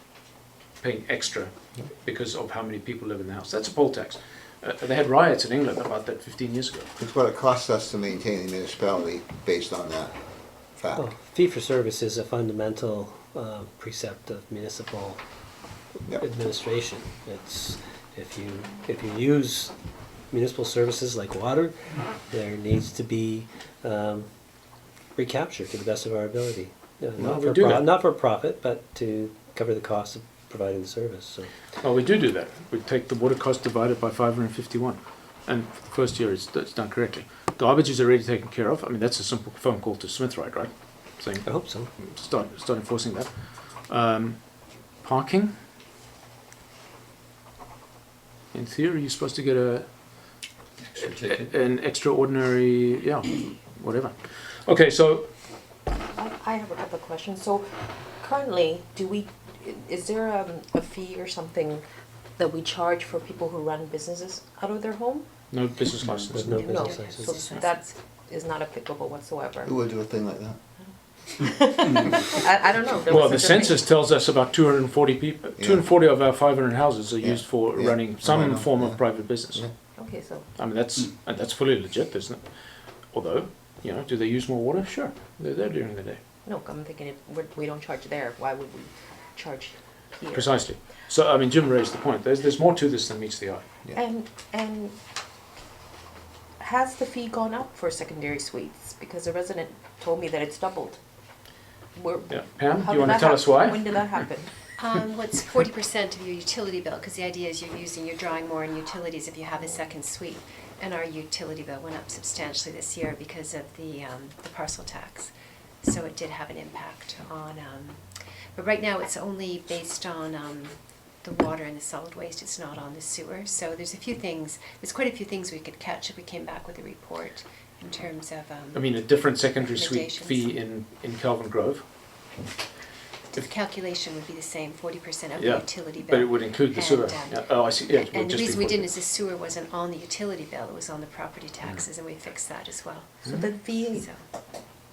paying extra Yeah. because of how many people live in the house. That's a poll tax. They had riots in England about that 15 years ago. It's what it costs us to maintain the municipality based on that fact. Well, fee for service is a fundamental precept of municipal Yep. administration. It's, if you use municipal services like water, there needs to be recapture to the best of our ability. Well, we do that. Not for profit, but to cover the cost of providing the service. So Well, we do that. We take the water cost divided by 551. And for the first year, it's done correctly. Garbage is already taken care of. I mean, that's a simple phone call to Smithright, right? Saying, I hope so. start enforcing that. Parking. In theory, you're supposed to get Extra ticket. an extraordinary, yeah, whatever. Okay, so I have a couple of questions. So currently, is there a fee or something that we charge for people who run businesses out of their home? no business license. There's no No, business license. so that is not applicable whatsoever. Who would do a thing like that? I don't know. There Well, was the such a thing. census tells us about 240 people. 240 of our 500 houses are Yeah. used for Yeah. running Oh, I some know. form of Yeah. private business. Yeah. Okay, so I mean, that's fully legit, isn't it? Although, you know, do they use more water? Sure, they're there during the day. no, I'm thinking we don't charge there. Why would we charge here? Precisely. So, I mean, Jim raised the point. There's more to this than meets the eye. Yeah. And has the fee gone up for secondary suites? Because a resident told me that it's doubled. Yeah, Pam, How you did want to that tell us happen? why? When did that happen? What's 40% of your utility bill? Because the idea is you're drawing more in utilities if you have a second suite. And our utility bill went up substantially this year because of the parcel tax. So it did have an impact on, but right now it's only based on the water and the solid waste. It's not on the sewer. So there's quite a few things we could catch if we came back with a report in terms of. I mean, a different secondary suite Recommendations. fee in Calvin Grove. The calculation would be the same, 40% of the Yeah, utility bill. but it would include the And, sewer. Yeah. Oh, I see. Yeah, it would And the just be reason we 40. didn't is the sewer wasn't on the utility bill, it was on the property taxes, and we fixed that as well. So the fee So,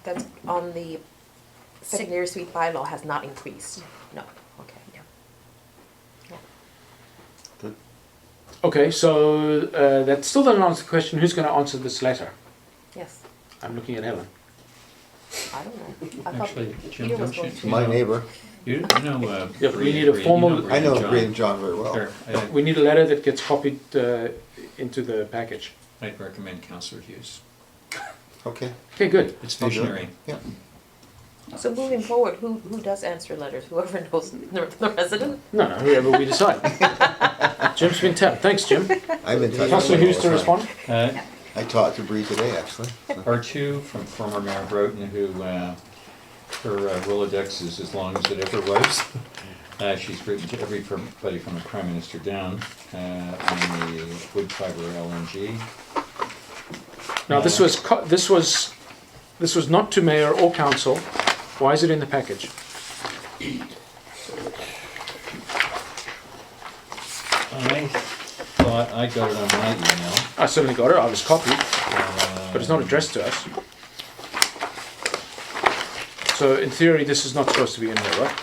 that's on the secondary suite bylaw has not increased? No, okay. no. Okay, so that still doesn't answer the question, who's going to answer this letter? Yes, I'm looking at Helen. I don't know. I thought Actually, Jim, Peter was don't going you- to. My neighbor, You know, Yeah, but we Bree- need a Bree, formal- you know I know John. Bree and John very well. There, We need a letter that gets copied into the package. I'd recommend Councillor Hughes. Okay. Okay, good. It's I'll do it. visionary. Yeah. So moving forward, who does answer letters? Whoever knows the resident? No, whoever we decide. Jim's been tapped. Thanks, Jim. I've been touching Councillor him all Hughes the to time. respond? I talked to Bree today, actually. R2 from former Mayor Broughton, who her Rolodex is as long as it ever was. She's written to everybody from the Prime Minister down on the wood fiber LNG. Now, this was not to mayor or council. Why is it in the package? I thought I got it on my email. I certainly got it, I was copied, but it's not addressed to us. So in theory, this is not supposed to be in there, right?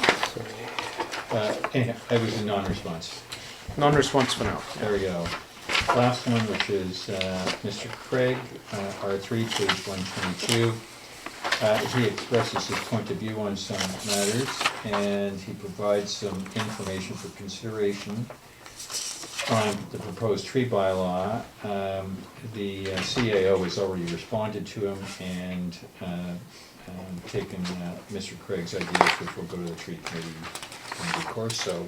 Anyhow, it was a non-response. Non-response for now. There we go. Last one, which is Mr. Craig, R3, page 122. He expresses his point of view on some matters, and he provides some information for consideration on the proposed tree bylaw. The CAO has already responded to him and taken Mr. Craig's ideas, which will go to the tree committee in due course, so.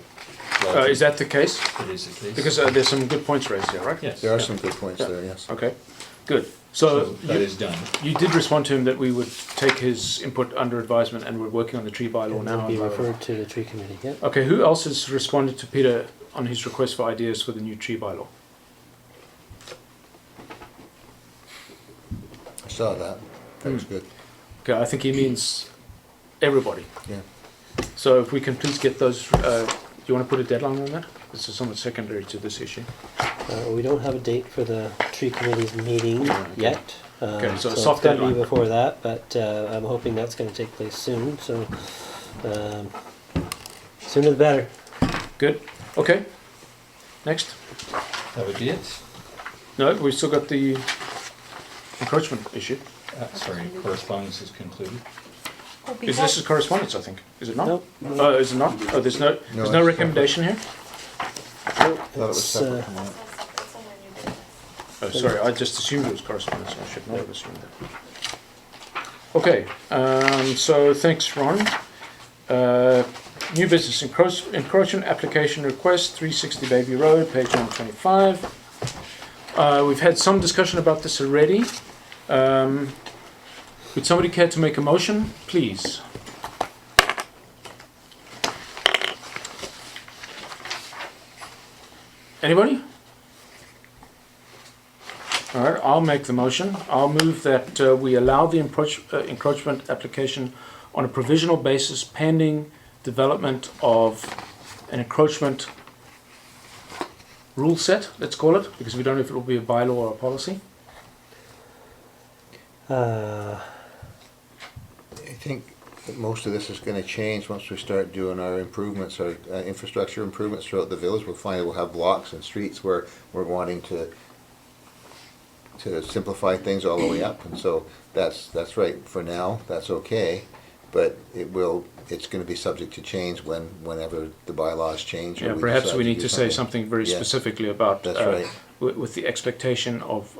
Is that the case? It is the case. Because there's some good points raised here, right? Yes. There are some good points Yeah. there, yes. Okay, good. So So that you, is done. you did respond to him that we would take his input under advisement, and we're working on the tree bylaw And now. then be referred to the tree committee, yeah. Okay, who else has responded to Peter on his request for ideas for the new tree bylaw? I saw that. That was good. Okay, I think he means everybody. Yeah. So if we can please get those, do you want to put a deadline on that? This is somewhat secondary to this issue. We don't have a date for the tree committee's meeting yet. Okay, so a it's soft gotta be deadline. before that, but I'm hoping that's gonna take place soon, so sooner the better. Good, okay. Next. That would be it. No, we've still got the encroachment issue. Sorry, correspondence is concluded. Is this is correspondence, I think? Is it not? Nope. Oh, is it not? Oh, there's no it's recommendation here? Nope, Thought it was it's, separate from that. It's on your new business. Oh, sorry, I just assumed it was correspondence. I should not have assumed that. Okay, so thanks, Ron. New business encroachment application request, 360 Baby Road, page 125. We've had some discussion about this already. Would somebody care to make a motion, please? Anybody? All right, I'll make the motion. I'll move that we allow the encroachment application on a provisional basis pending development of an encroachment rule set, let's call it, because we don't know if it will be a bylaw or a policy. uh, I think that most of this is gonna change once we start doing our improvements, our infrastructure improvements throughout the village. We'll find we'll have blocks and streets where we're wanting to simplify things all the way up, and so that's right. For now, that's okay, but it's gonna be subject to change whenever the bylaws change. or Yeah, perhaps decide we to need do to say something very Yeah. specifically about, That's right. with the expectation of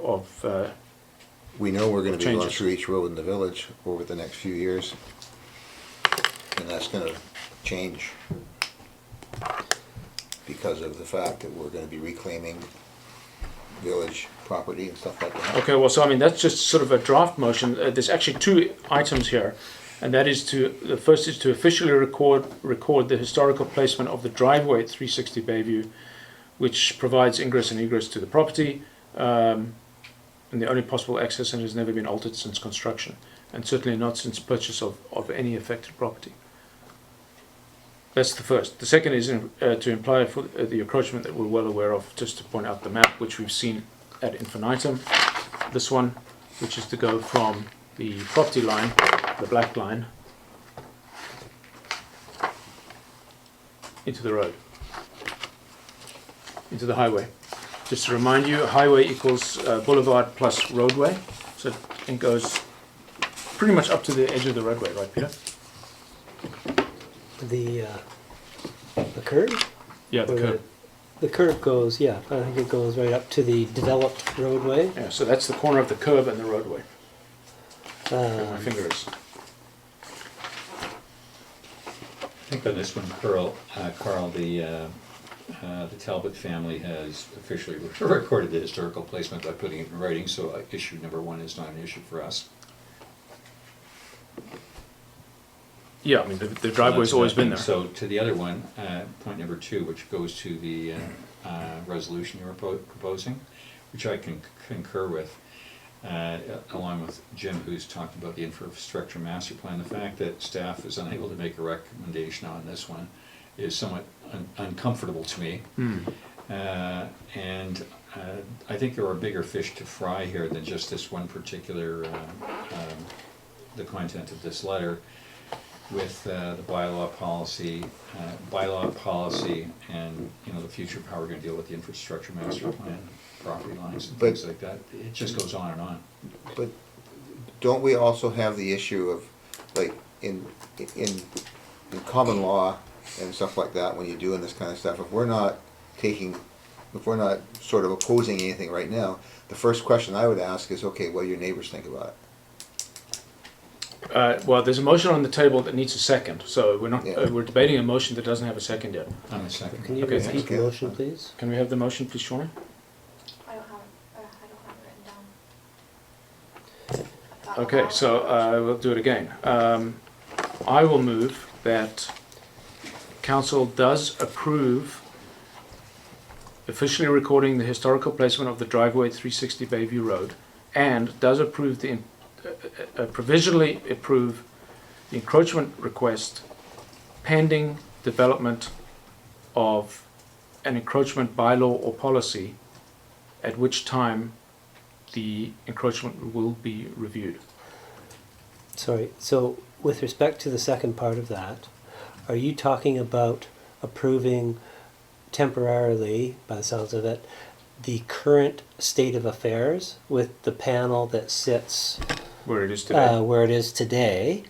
We know we're gonna be going Changes. through each road in the village over the next few years. And that's gonna change because of the fact that we're gonna be reclaiming village property and stuff like that. okay, well, so I mean, that's just sort of a draft motion. There's actually two items here, and that is the first is to officially record the historical placement of the driveway at 360 Bayview, which provides ingress and egress to the property, and the only possible access, and has never been altered since construction, and certainly not since purchase of any affected property. That's the first. The second is to imply for the encroachment that we're well aware of, just to point out the map, which we've seen ad infinitum. This one, which is to go from the property line, the black line, into the road, into the highway. Just to remind you, highway equals boulevard plus roadway, so it goes pretty much up to the edge of the roadway, right, Peter? the curb? Yeah, the Or curb. The curb goes, yeah, I think it goes right up to the developed roadway. Yeah, so that's the corner of the curb and the roadway. Where my Um, finger is. I think on this one, Carl, the Talbot family has officially recorded the historical placement by putting it in writing, so issue number one is not an issue for us. Yeah, I mean, the driveway's always been there. So to the other one, point number two, which goes to the resolution you were proposing, which I can concur with. along with Jim, who's talked about the infrastructure master plan. The fact that staff is unable to make a recommendation on this one is somewhat uncomfortable to me. And I think there are bigger fish to fry here than just this one particular, the content of this letter, with the bylaw policy, and the future of how we're going to deal with the infrastructure master plan, property lines and things like that. It just goes on and on. But don't we also have the issue of, like, in common law and stuff like that, when you're doing this kind of stuff, if we're not sort of opposing anything right now, the first question I would ask is, okay, what do your neighbors think about it? Well, there's a motion on the table that needs a second, so we're not, Yeah. We're debating a motion that doesn't have a second yet. I'm a second. Can you Okay, repeat the motion, please? Can we have the motion, please, Shauna? I don't have it written down. Okay, so we'll do it again. I will move that council does approve officially recording the historical placement of the driveway at 360 Bayview Road, and does approve provisionally approve the encroachment request pending development of an encroachment bylaw or policy, at which time the encroachment will be reviewed. Sorry, so with respect to the second part of that, are you talking about approving temporarily, by the sounds of it, the current state of affairs with the panel that sits Where it is today. where it is today,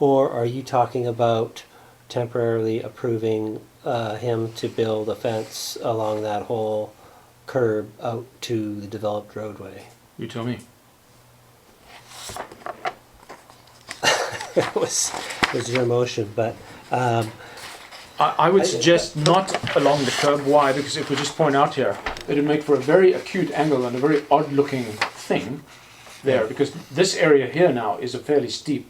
or are you talking about temporarily approving him to build a fence along that whole curb out to the developed roadway? You tell me. It was your motion, but I would suggest not along the curb. Why? Because if we just point out here, it'd make for a very acute angle and a very odd looking thing there, because this area here now is a fairly steep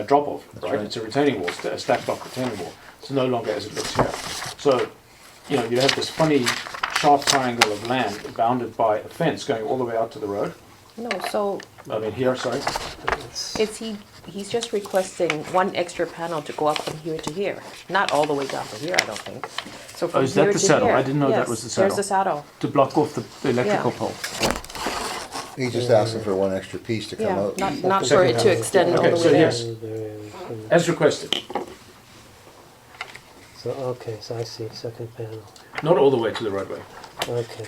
drop off, right? It's a retaining wall, a stack block retaining wall. It's no longer as it looks here. So, you have this funny sharp triangle of land bounded by a fence going all the way out to the road. No, so I mean here, sorry. he's just requesting one extra panel to go up from here to here, not all the way down to here, I don't think. So from is that here the to saddle? here. I didn't know that Yes, was the saddle. There's the saddle. To block off the electrical Yeah. pole. He's just asking for one extra piece to come Yeah, out. not for it to extend all Okay, the so way yes. there. As requested. so okay, so I see second panel. Not all the way to the roadway. Okay.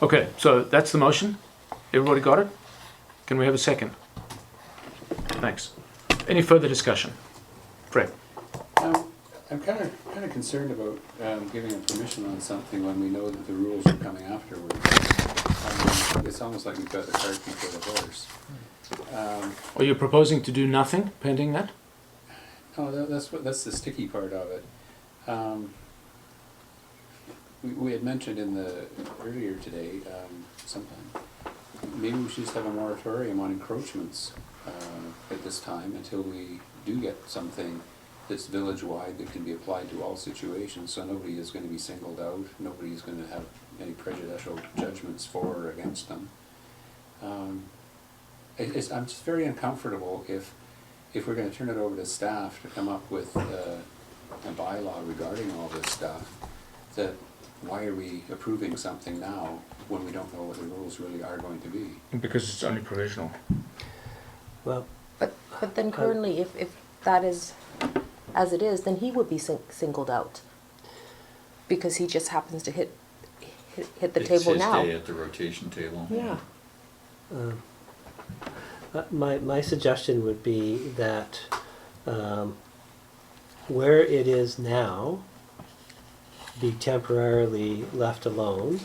Okay, so that's the motion. Everybody got it? Can we have a second? Thanks. Any further discussion? Fred? I'm kind of concerned about giving a permission on something when we know that the rules are coming afterwards. It's almost like we've got the cart before the horse. Are you proposing to do nothing pending that? No, that's the sticky part of it. We had mentioned earlier today, sometime, maybe we should just have a moratorium on encroachments at this time until we do get something that's village-wide that can be applied to all situations, so nobody is going to be singled out, nobody is going to have any prejudicial judgments for or against them. I'm just very uncomfortable if we're going to turn it over to staff to come up with a bylaw regarding all this stuff, that why are we approving something now when we don't know what the rules really are going to be? Because it's only provisional. Well, But then currently, if that is as it is, then he would be singled out. Because he just happens to hit the table now. It's his day at the rotation table. Yeah. my suggestion would be that where it is now be temporarily left alone,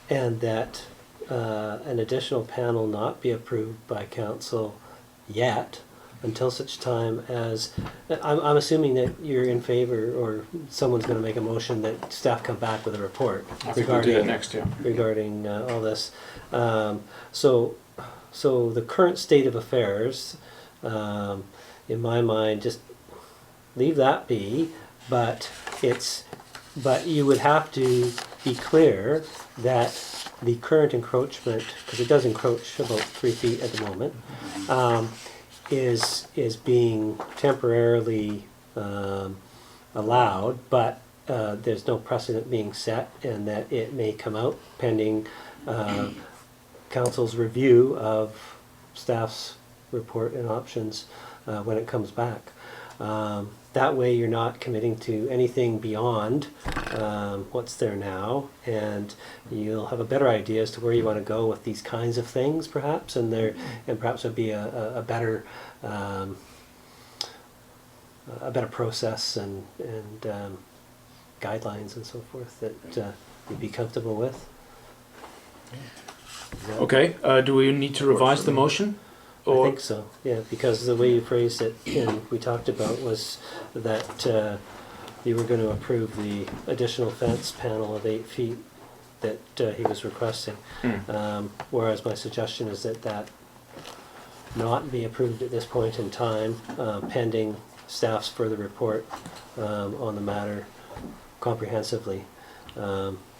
and that an additional panel not be approved by council yet, until such time as, I'm assuming that you're in favor, or someone's going to make a motion that staff come back with a report I think we'll do that next year. regarding all this. So the current state of affairs, in my mind, just leave that be, but you would have to be clear that the current encroachment, because it does encroach about 3 feet at the moment, is being temporarily allowed, but there's no precedent being set, and that it may come out pending council's review of staff's report and options when it comes back. That way you're not committing to anything beyond what's there now, and you'll have a better idea as to where you want to go with these kinds of things, perhaps, and perhaps it'd be a better process and guidelines and so forth that you'd be comfortable with. Okay, do we need to revise the motion? I think so, yeah, because the way you phrased it and we talked about was that you were going to approve the additional fence panel of 8 feet that he was requesting. Whereas my suggestion is that not be approved at this point in time, pending staff's further report on the matter comprehensively.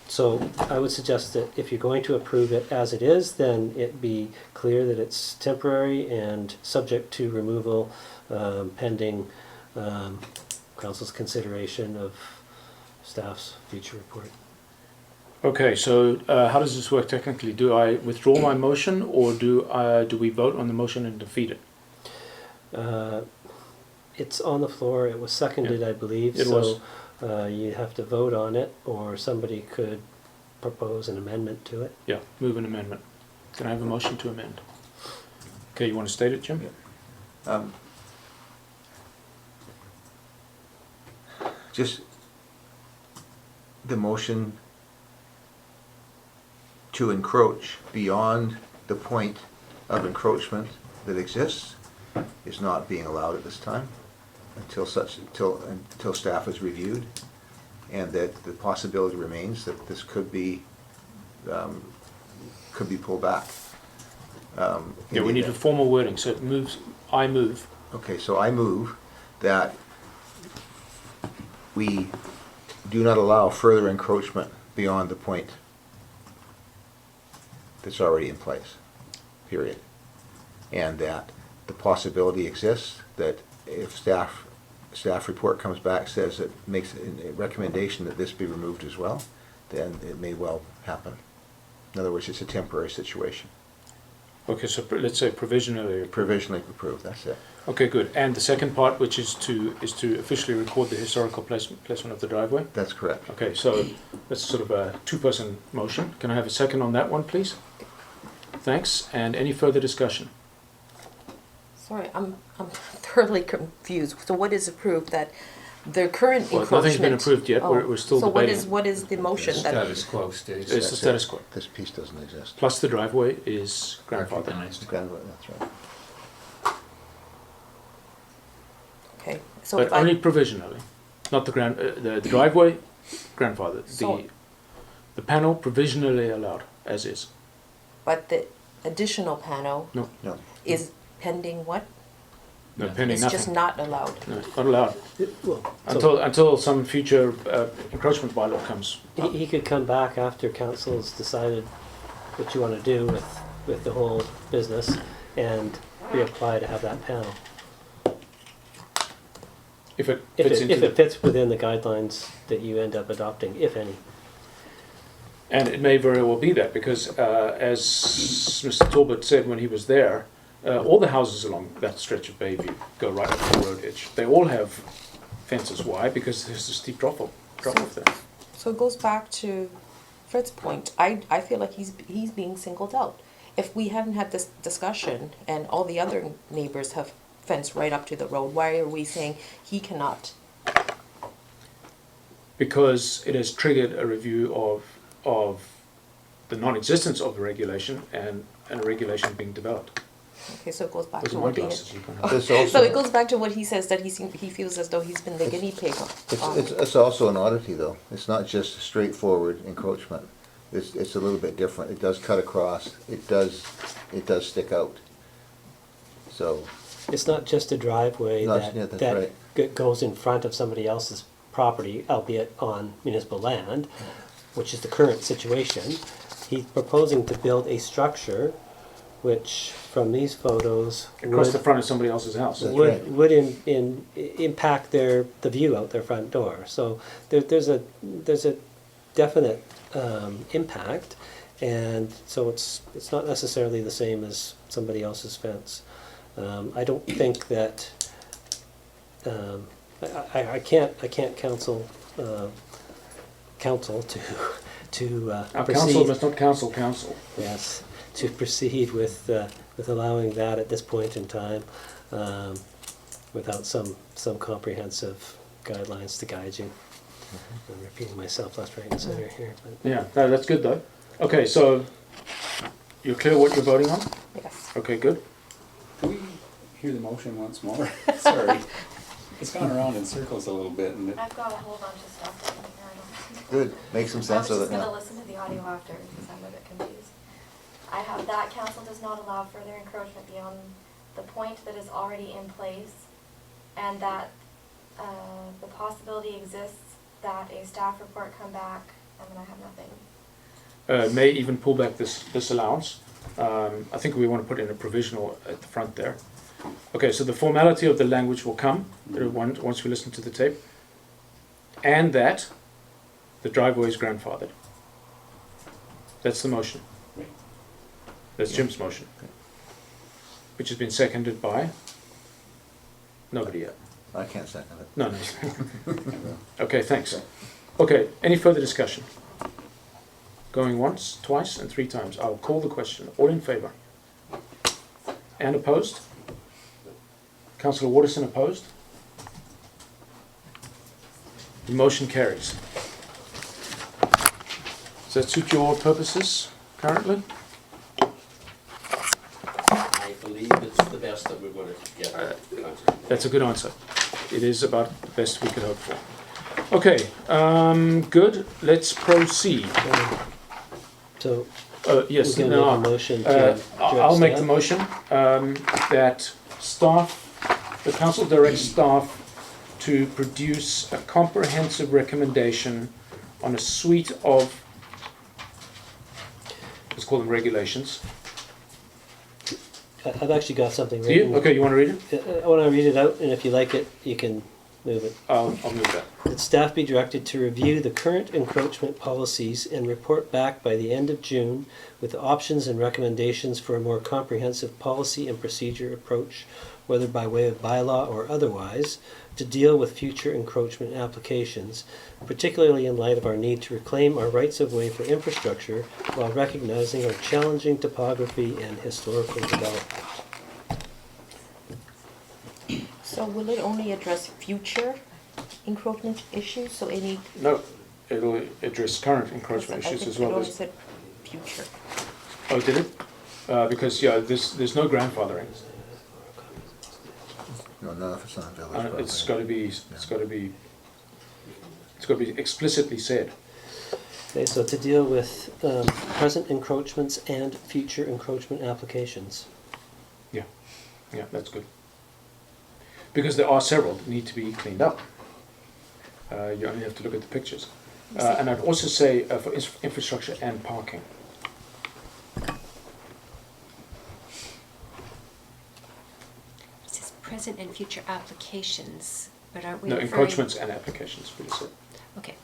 So I would suggest that if you're going to approve it as it is, then it be clear that it's temporary and subject to removal pending council's consideration of staff's future report. Okay, so how does this work technically? Do I withdraw my motion, or do we vote on the motion and defeat it? It's on the floor. It was seconded, I believe. It was. You have to vote on it, or somebody could propose an amendment to it. Yeah, move an amendment. Can I have a motion to amend? Okay, you want to state it, Jim? Just the motion to encroach beyond the point of encroachment that exists is not being allowed at this time until staff is reviewed, and that the possibility remains that this could be pulled back. Yeah, we need a formal wording, so it moves, I move. Okay, so I move that we do not allow further encroachment beyond the point that's already in place, period. And that the possibility exists that if staff report comes back, says it makes a recommendation that this be removed as well, then it may well happen. In other words, it's a temporary situation. Okay, so let's say provisionally approved. Provisionally approved, that's it. Okay, good. And the second part, which is to officially record the historical placement of the driveway? That's correct. Okay, so that's sort of a two-person motion. Can I have a second on that one, please? Thanks. And any further discussion? Sorry, I'm thoroughly confused. So what is approved? That the current Well, encroachment? nothing's been approved yet. Oh. We're still so debating. So what is the motion? That Status quo stays. It's the status quo. This piece doesn't exist. Plus the driveway is grandfathered. Recognized. That's right. okay. So But if only provisionally, not the driveway grandfathered. So- The panel provisionally allowed as is. but the additional panel No, is pending what? no, No. pending It's nothing. just not allowed. No, it's not allowed Well, until some future encroachment bylaw comes. he could come back after council's decided what you want to do with the whole business and reapply to have that panel. If it If fits into it fits within the guidelines that you end up adopting, if any. And it may very well be that, because as Mr. Talbot said when he was there, all the houses along that stretch of Bayview go right up to the road edge. They all have fences. Why? Because there's a steep drop off there. So it goes back to Fred's point. I feel like he's being singled out. If we hadn't had this discussion and all the other neighbors have fenced right up to the road, why are we saying he cannot? Because it has triggered a review of the non-existence of the regulation and a regulation being developed. Okay, so it goes back Those to are my what he. glasses. You can have. There's So also, it goes back to what he says, that he feels as though he's been the guinea pig. it's also an oddity though. It's not just straightforward encroachment. It's a little bit different. It does cut across. It does stick out. So, It's not just a driveway Yeah, that's that right. goes in front of somebody else's property, albeit on municipal land. which is the current situation. He's proposing to build a structure which, from these photos, Across the front of somebody else's house. That's would right. would impact the view out their front door. So there's a definite impact, and so it's not necessarily the same as somebody else's fence. I don't think that I can't counsel council to Our proceed. council must not counsel council. Yes, to proceed with allowing that at this point in time, without some comprehensive guidelines to guide you. I'm repeating myself left, right, and center here, but Yeah, that's good though. Okay, so you're clear what you're voting on? Yes. Okay, good. Can we hear the motion once more? Sorry. It's gone around in circles a little bit and I've got a whole bunch of stuff written here. Good, make some I was sense of just it gonna now. listen to the audio after because I'm a bit confused. I have that council does not allow further encroachment beyond the point that is already in place, and that the possibility exists that a staff report come back, and then I have nothing. May even pull back this allowance. I think we want to put in a provisional at the front there. Okay, so the formality of the language will come once we listen to the tape, and that the driveway is grandfathered. That's the motion. Right. That's Jim's motion, which has been seconded by nobody yet. I can't second it. No, no. Okay, thanks. Okay, any further discussion? Going once, twice, and three times. I'll call the question. All in favour? And opposed? Councillor Waterson opposed? The motion carries. Does that suit your purposes currently? I believe it's the best that we're going to get. That's a good answer. It is about the best we could hope for. Okay, good. Let's proceed. so Yes, we're gonna no, make a motion to I'll make the direct motion that the council directs staff to produce a comprehensive recommendation on a suite of, let's call them regulations. staff. I've actually got something Do you? written. Okay, you want to read it? I want to read it out, and if you like it, you can move it. I'll move that. That staff be directed to review the current encroachment policies and report back by the end of June with options and recommendations for a more comprehensive policy and procedure approach, whether by way of bylaw or otherwise, to deal with future encroachment applications, particularly in light of our need to reclaim our rights of way for infrastructure while recognizing our challenging topography and historical development. So will it only address future encroachment issues, so any? No, it'll address current encroachment I issues think as it well only as. said future. Oh, did it? Because yeah, there's no grandfathering. No, none of it's on village property. It's got to be explicitly said. Okay, so to deal with present encroachments and future encroachment applications. Yeah, that's good. Because there are several that need to be cleaned up. You only have to look at the pictures. And I'd also say for infrastructure and parking. It says present and future applications, but aren't we No, referring? encroachments and applications, we just said. Okay.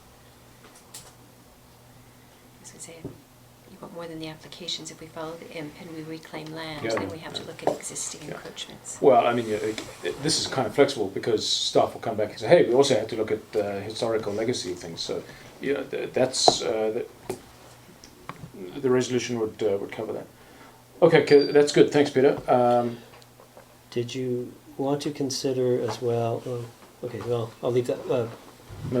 As I say, you want more than the applications. If we follow the imp and we reclaim land, Yeah. then we have to look at existing Yeah. encroachments. Well, I mean, this is kind of flexible because staff will come back and say, hey, we also have to look at historical legacy things. So, yeah, that's the resolution would cover that. Okay, that's good. Thanks, Peter. Did you want to consider as well, okay, well, I'll leave that, No,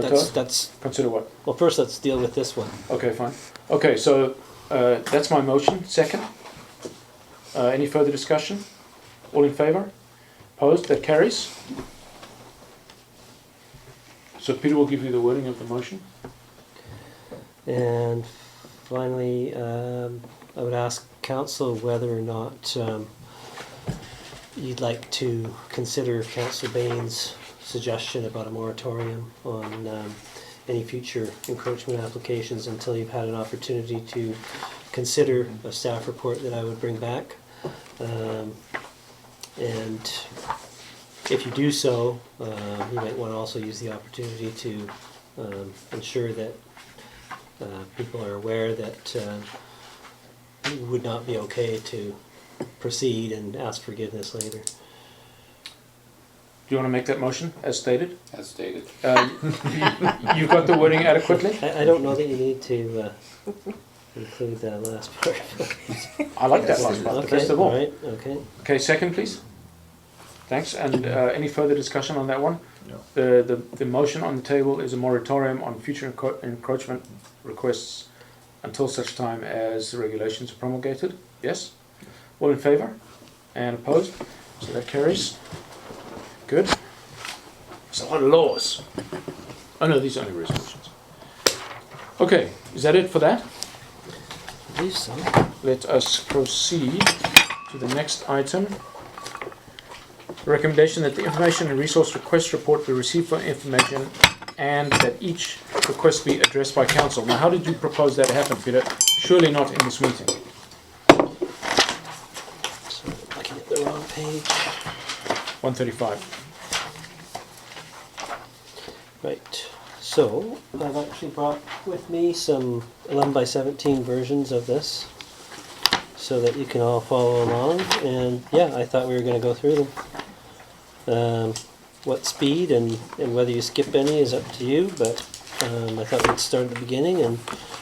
that's, consider what? well, first let's deal with this one. Okay, fine. Okay, so that's my motion. Second. Any further discussion? All in favour? Opposed? That carries. So Peter will give you the wording of the motion. And finally, I would ask council whether or not you'd like to consider Councillor Bain's suggestion about a moratorium on any future encroachment applications until you've had an opportunity to consider a staff report that I would bring back. And if you do so, you might want to also use the opportunity to ensure that people are aware that it would not be okay to proceed and ask forgiveness later. Do you want to make that motion as stated? As stated. You've got the wording adequately? I don't know that you need to include that last part. I like that last part, the best of all. All right, okay. Okay, second, please. Thanks. And any further discussion on that one? No. The motion on the table is a moratorium on future encroachment requests until such time as the regulations are promulgated. Yes? All in favour? And opposed? So that carries. Good. There's a lot of laws. Oh no, these are only resolutions. Okay, is that it for that? I believe so. Let us proceed to the next item. The recommendation that the information and resource request report be received for information and that each request be addressed by council. Now, how did you propose that happen, Peter? Surely not in this meeting. So, looking at the wrong page. 135. Right, so I've actually brought with me some 11 by 17 versions of this so that you can all follow along, and yeah, I thought we were going to go through them. What speed and whether you skip any is up to you, but I thought we'd start at the beginning and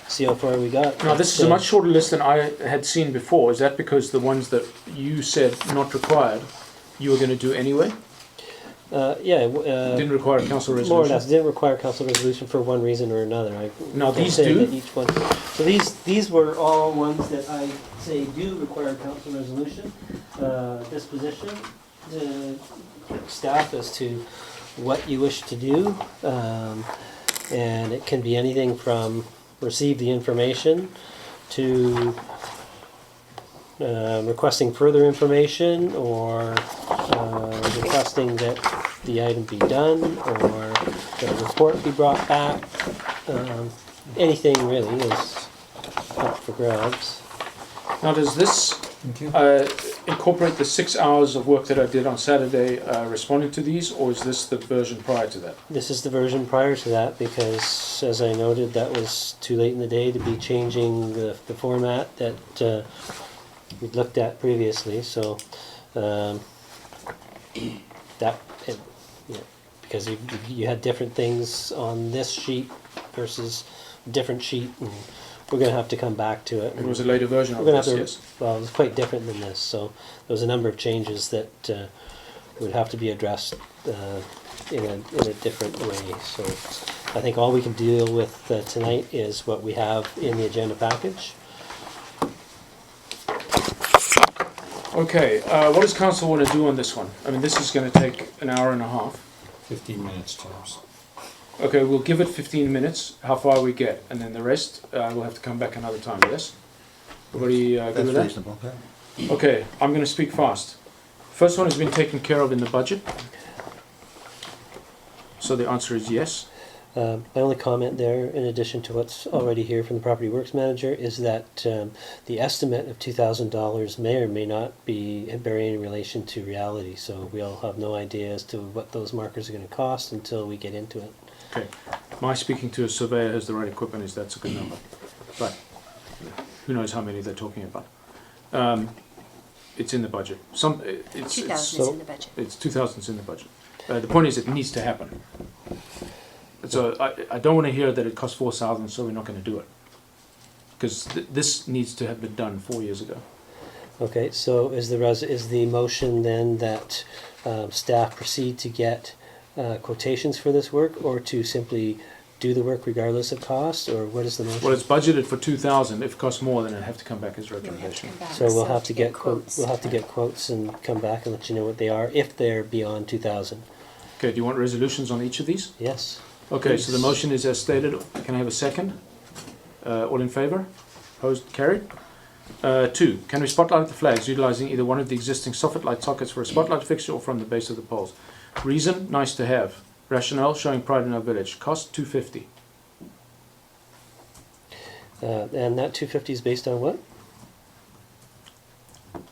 see how far we got. Now, this is a much shorter list than I had seen before. Is that because the ones that you said not required, you were going to do anyway? Didn't require a council resolution? More or less, didn't require council resolution for one reason or another. Now these say do? that each one. So these were all ones that I say do require council resolution. Disposition, staff as to what you wish to do, and it can be anything from receive the information to requesting further information, or requesting that the item be done, or that a report be brought back. Anything really is up for grabs. Now, does this incorporate the 6 hours of work that I did on Saturday responding to these, or is this the version prior to that? This is the version prior to that, because as I noted, that was too late in the day to be changing the format that we'd looked at previously. So because you had different things on this sheet versus a different sheet, and we're going to have to come back to it. It was a later version of We're this, gonna yes. Well, it was quite different than this, so there was a number of changes that would have to be addressed in a different way. So I think all we can deal with tonight is what we have in the agenda package. Okay, what does council want to do on this one? I mean, this is going to take an hour and a half. 15 minutes tops. Okay, we'll give it 15 minutes, how far we get, and then the rest we'll have to come back another time, yes? Everybody good That's with that? reasonable, yeah. Okay, I'm going to speak fast. First one has been taken care of in the budget. So the answer is yes. My only comment there, in addition to what's already here from the Property Works Manager, is that the estimate of $2,000 may or may not bear any relation to reality. So we'll have no idea as to what those markers are going to cost until we get into it. Okay, my speaking to a surveyor has the right equipment is that's a good number. But who knows how many they're talking about. It's in the budget. 2,000 is in the budget. It's 2,000 is in the budget. The point is it needs to happen. So I don't want to hear that it costs 4,000, so we're not going to do it. Because this needs to have been done 4 years ago. Okay, so is the motion then that staff proceed to get quotations for this work, or to simply do the work regardless of cost, or what is the motion? Well, it's budgeted for 2,000. If it costs more, then it'll have to come back as Yeah, we have to recommendation. come back. So we'll have to get quotes. We'll have to get quotes and come back and let you know what they are if they're beyond 2,000. Okay, do you want resolutions on each of these? Yes. Okay, so the motion is as stated. Can I have a second? All in favour? Opposed? Carried. 2. Can we spotlight the flags utilising either one of the existing soffit light sockets for a spotlight fixture or from the base of the poles? Reason, nice to have. Rationale, showing pride in our village. Cost, $250. And that 250 is based on what?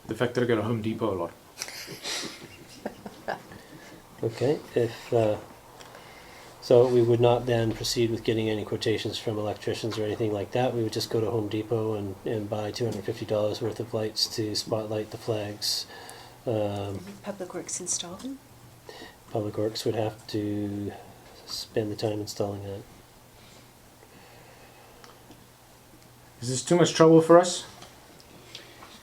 The fact that I go to Home Depot a lot. Okay, so we would not then proceed with getting any quotations from electricians or anything like that. We would just go to Home Depot and buy $250 worth of lights to spotlight the flags. Public Works install them? Public Works would have to spend the time installing that. Is this too much trouble for us?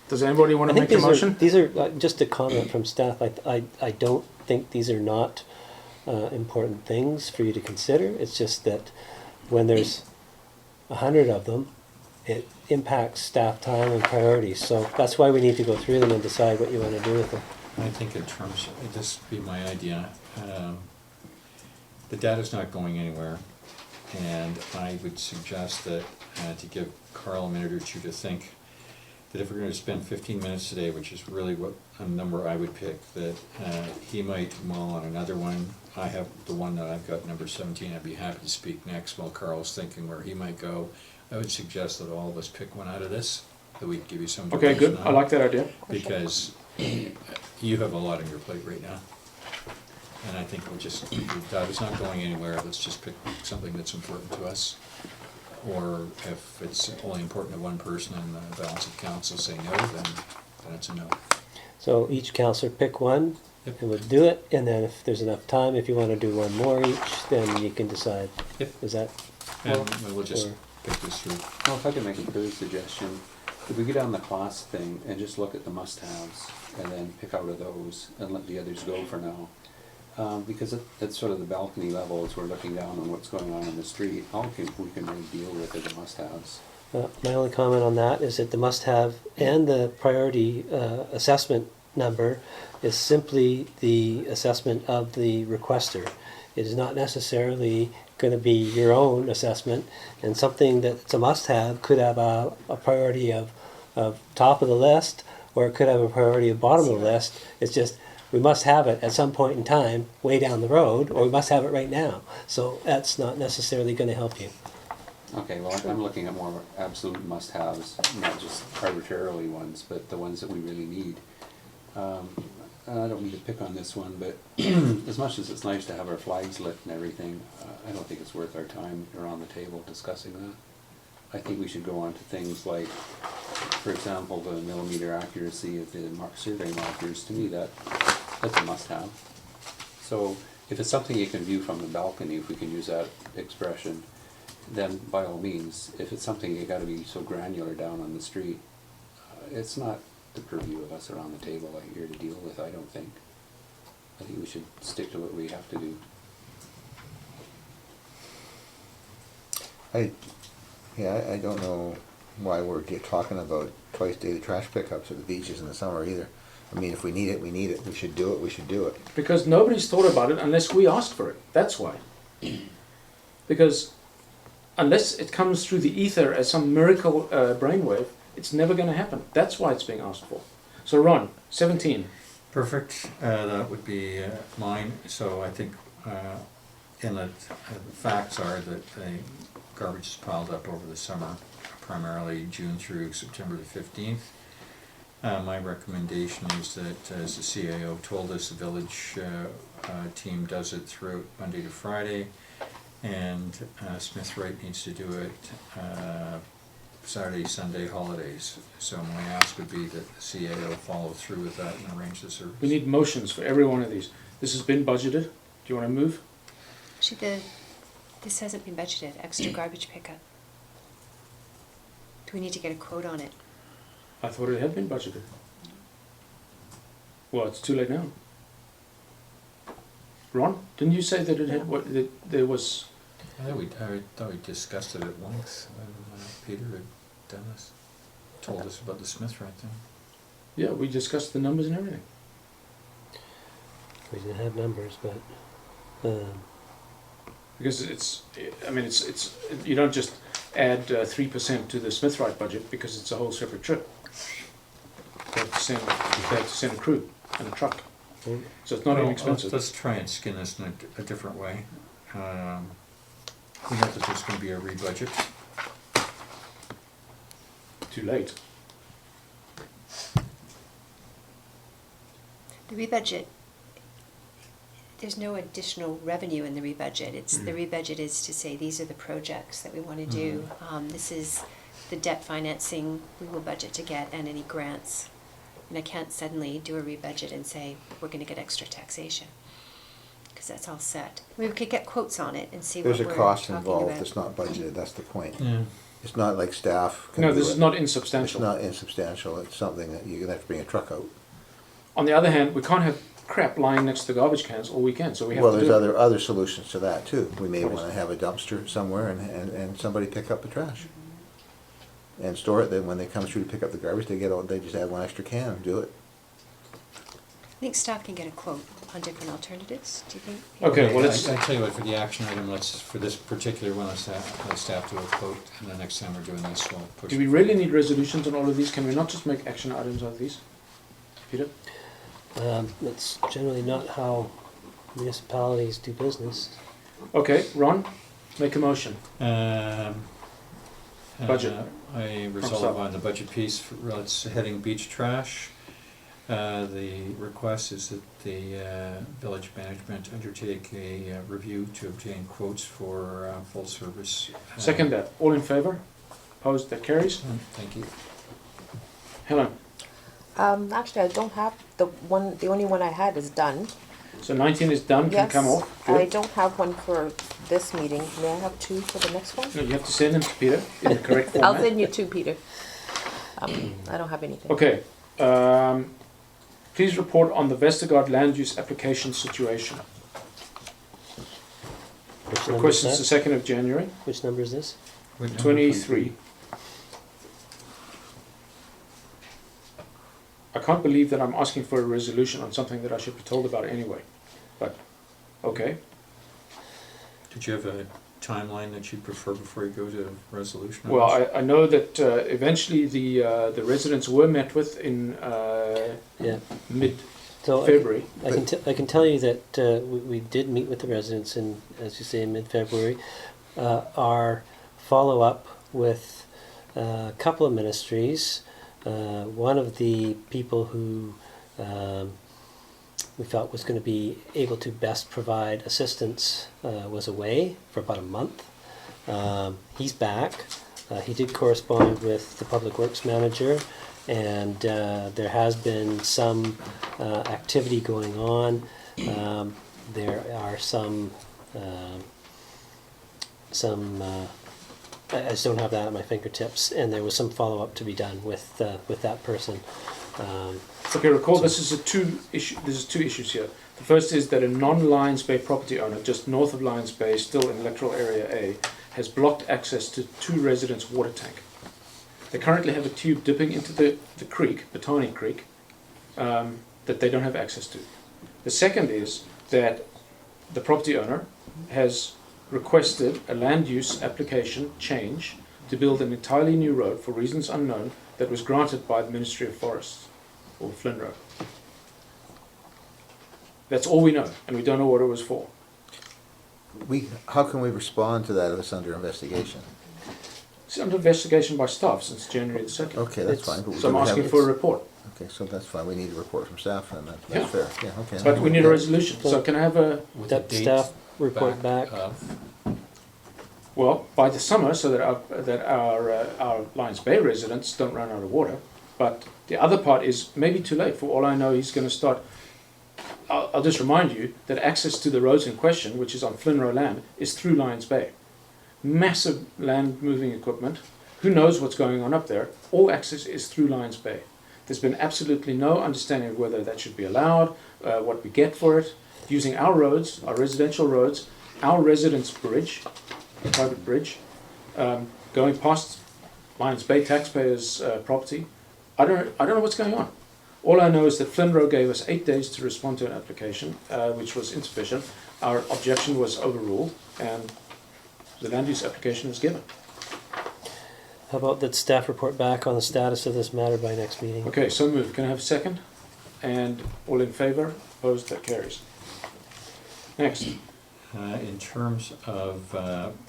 Does anybody want to make a motion? These are just a comment from staff. I don't think these are not important things for you to consider. It's just that when there's 100 of them, it impacts staff time and priorities. So that's why we need to go through them and decide what you want to do with them. I think in terms, this would be my idea, the data's not going anywhere, and I would suggest that, to give Carl a minute or two to think, that if we're going to spend 15 minutes today, which is really what a number I would pick, that he might mull on another one. I have the one that I've got, number 17. I'd be happy to speak next while Carl's thinking where he might go. I would suggest that all of us pick one out of this, that we give you some Okay, direction good. on. I like that idea. Because you have a lot on your plate right now. And I think we'll just, that is not going anywhere. Let's just pick something that's important to us. Or if it's only important to one person and the balance of council say no, then it's a no. So each councillor pick one, Yep. and we'll do it, and then if there's enough time, if you want to do one more each, then you can decide. Yep. Is that? And we'll just or- pick this through. Well, if I could make a further suggestion, if we get on the cost thing and just look at the must-haves and then pick out of those and let the others go for now. Because it's sort of the balcony level as we're looking down on what's going on in the street, all we can really deal with are the must-haves. My only comment on that is that the must-have and the priority assessment number is simply the assessment of the requester. It is not necessarily going to be your own assessment, and something that's a must-have could have a priority of top of the list, or it could have a priority of bottom of the list. It's just we must have it at some point in time way down the road, or we must have it right now. So that's not necessarily going to help you. Okay, well, I'm looking at more absolute must-haves, not just arbitrarily ones, but the ones that we really need. I don't mean to pick on this one, but as much as it's nice to have our flags lit and everything, I don't think it's worth our time around the table discussing that. I think we should go on to things like, for example, the millimeter accuracy of the survey markers. To me, that's a must-have. So if it's something you can view from the balcony, if we can use that expression, then by all means. If it's something you got to be so granular down on the street, it's not the purview of us around the table like here to deal with, I don't think. I think we should stick to what we have to do. I don't know why we're talking about twice daily trash pickups at the beaches in the summer either. I mean, if we need it, we need it. We should do it, we should do it. Because nobody's thought about it unless we ask for it. That's why. Because unless it comes through the ether as some miracle brainwave, it's never going to happen. That's why it's being asked for. So Ron, 17. Perfect. That would be mine. So I think the facts are that the garbage is piled up over the summer, primarily June through September the 15th. My recommendation is that, as the CAO told us, the village team does it throughout Monday to Friday, and Smith Wright needs to do it Saturday, Sunday, holidays. So my ask would be that the CAO follow through with that and arrange the service. We need motions for every one of these. This has been budgeted. Do you want to move? Actually, this hasn't been budgeted, extra garbage pickup. Do we need to get a quote on it? I thought it had been budgeted. Well, it's too late now. Ron, didn't you say that it had that there was? I thought we discussed it at length when Peter had done this, told us about the Smith Wright thing. Yeah, we discussed the numbers and everything. We didn't have numbers, but Because it's you don't just add 3% to the Smith Wright budget because it's a whole separate trip. You have to send a crew and a truck, so it's not inexpensive. Let's try and skin this in a different way. We know that there's going to be a rebudget. too late. The rebudget, there's no additional revenue in the rebudget. It's, the rebudget is to say, these are the projects that we want to do. This is the debt financing we will budget to get and any grants. And I can't suddenly do a rebudget and say, we're going to get extra taxation, because that's all set. We could get quotes on it and see what There's we're a cost talking involved about. that's not budgeted, that's the point. Yeah. It's not like staff can No, do this it. is not It's insubstantial. not insubstantial, it's something that you're gonna have to bring a truck out. On the other hand, we can't have crap lying next to the garbage cans all weekend, so we have Well, to do there's it. other solutions to that too. We may What is wanna have a dumpster somewhere and somebody pick up the trash. And store it, then when they come through to pick up the garbage, they just add one extra can and do it. I think staff can get a quote on different alternatives, do you think? Okay, well, let's, I tell you what, for the action item, for this particular one, let staff do a quote, and the next time we're doing this, we'll push. do we really need resolutions on all of these? Can we not just make action items out of these? Peter? That's generally not how municipalities do business. Okay, Ron, make a motion. Budget. I From resolve staff. on the budget piece, it's heading beach trash. The request is that the village management undertake a review to obtain quotes for full service. Second that. All in favour? Opposed? That carries. Thank you. Helen? Actually, I don't have the only one I had is done. So 19 is done, can Yes, come off. I Good. don't have one for this meeting. May I have two for the next one? No, you have to send them to Peter in the correct I'll format. send you two, Peter. I don't have anything. Okay. Please report on the Vestergaard land use application situation. Which number Request is is the that? 2nd of January, Which number is this? 23. I can't believe that I'm asking for a resolution on something that I should be told about anyway. But, okay. Did you have a timeline that you prefer before you go to resolution? on Well, this? I know that eventually the residents were met with in Yeah. mid-February. So I can tell you that we did meet with the residents in, as you say, in mid-February. Our follow-up with a couple of ministries. One of the people who we felt was going to be able to best provide assistance was away for about a month. He's back. He did correspond with the Public Works Manager, and there has been some activity going on. There are some I just don't have that at my fingertips, and there was some follow-up to be done with that person. Okay, recall this is two issues here. The first is that a non-Lions Bay property owner just north of Lions Bay, still in electoral area A, has blocked access to two residents' water tank. They currently have a tube dipping into the creek, Batani Creek, that they don't have access to. The second is that the property owner has requested a land use application change to build an entirely new road for reasons unknown that was granted by the Ministry of Forests, or Flynn Road. That's all we know, and we don't know what it was for. How can we respond to that if it's under investigation? It's under investigation by staff since January the 2nd. Okay, that's It's- fine. But we So I'm do have- asking for a report. Okay, so that's fine, we need a report from staff, and that's Yeah. fair, yeah, okay. But we need a resolution. So can I have a, With That the date staff report back. of- well, by the summer, so that our Lions Bay residents don't run out of water. But the other part is maybe too late. For all I know, he's going to start. I'll just remind you that access to the roads in question, which is on Flynn Row land, is through Lions Bay. Massive land moving equipment. Who knows what's going on up there? All access is through Lions Bay. There's been absolutely no understanding of whether that should be allowed, what we get for it. Using our roads, our residential roads, our residence bridge, a private bridge, going past Lions Bay taxpayers' property. I don't know what's going on. All I know is that Flynn Row gave us 8 days to respond to an application, which was insufficient. Our objection was overruled, and the land use application is given. How about that staff report back on the status of this matter by next meeting? Okay, so moved. Can I have a second? And all in favour? Opposed? That carries. Next. In terms of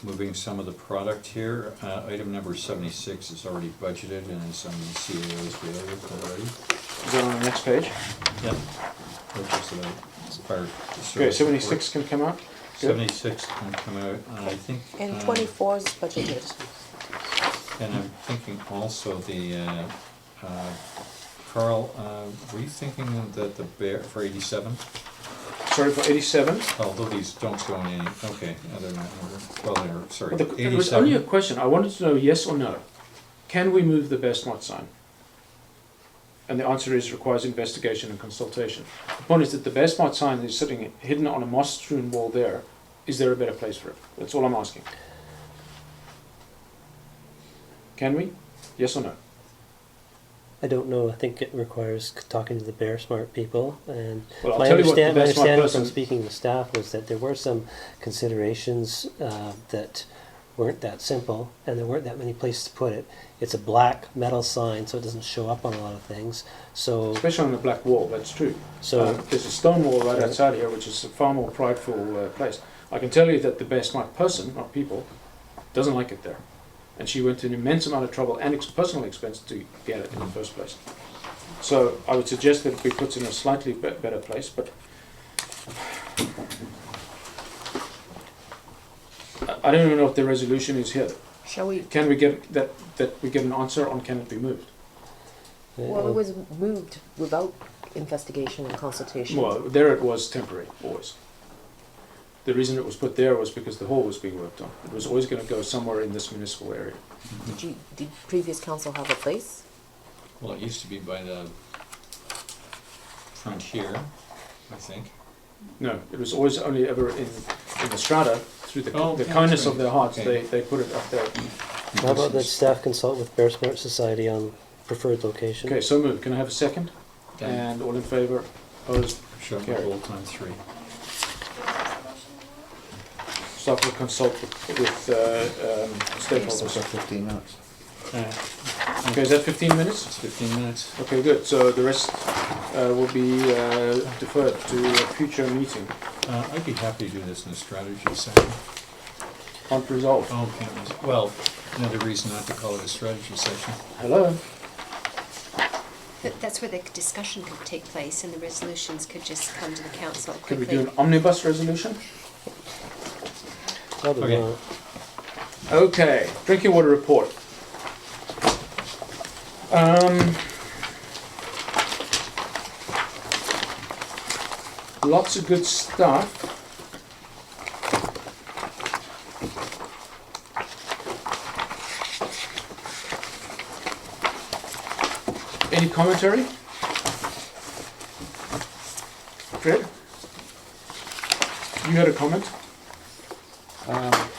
moving some of the product here, item number 76 is already budgeted and is on the CAO's bailiwick already. Is that on the next page? Yep. Which is part of the Okay, service 76 can come out. Good. 76 can come out, and I think. And 24 is budgeted. And I'm thinking also the, Carl, were you thinking that the bear, for 87? Sorry, for 87. Although these don't go in any, okay, other than, well, they're, sorry, Well, it was only a 87? question. I wanted to know yes or no. Can we move the Best Mart sign? And the answer is requires investigation and consultation. The point is that the Best Mart sign is sitting hidden on a moss-strewn wall there. Is there a better place for it? That's all I'm asking. Can we? Yes or no? I don't know. I think it requires talking to the Bear Smart people. And Well, I'll my tell you what the my Best Mart understanding person. from speaking to staff was that there were some considerations that weren't that simple, and there weren't that many places to put it. It's a black metal sign, so it doesn't show up on a lot of things. So, Especially on the black wall, that's true. so There's a stone wall right Right. outside here, which is a far more prideful place. I can tell you that the Best Mart person, not people, doesn't like it there. And she went to an immense amount of trouble and personal expense to get it in the first place. So I would suggest that it be put in a slightly better place, but I don't even know if the resolution is here. Shall we? Can we get that we get an answer on can it be moved? Well, it was moved without investigation and consultation. Well, there it was temporary, always. The reason it was put there was because the hall was being worked on. It was always going to go somewhere in this municipal area. Did previous council have a place? Well, it used to be by the frontier, I think. No, it was always only ever in the strata, through the Oh, yeah, kindness that's of their hearts, okay. they put it up there. how about that staff consult with Bear Smart Society on preferred location? Okay, so moved. Can I have a second? Okay. And all in favour? Opposed? Show the Carry. whole time 3. Staff will consult with So stakeholders. 15 minutes. Okay, is that 15 minutes? It's 15 minutes. Okay, good. So the rest will be deferred to a future meeting. I'd be happy to do this in a strategy session. Can't resolve. Oh, can't well, another reason not to call it a strategy session. Hello? That's where the discussion could take place and the resolutions could just come to the council Could we quickly. do an omnibus resolution? Probably Okay. not. Okay, drinking water report. Lots of good stuff. Any commentary? Fred? You had a comment?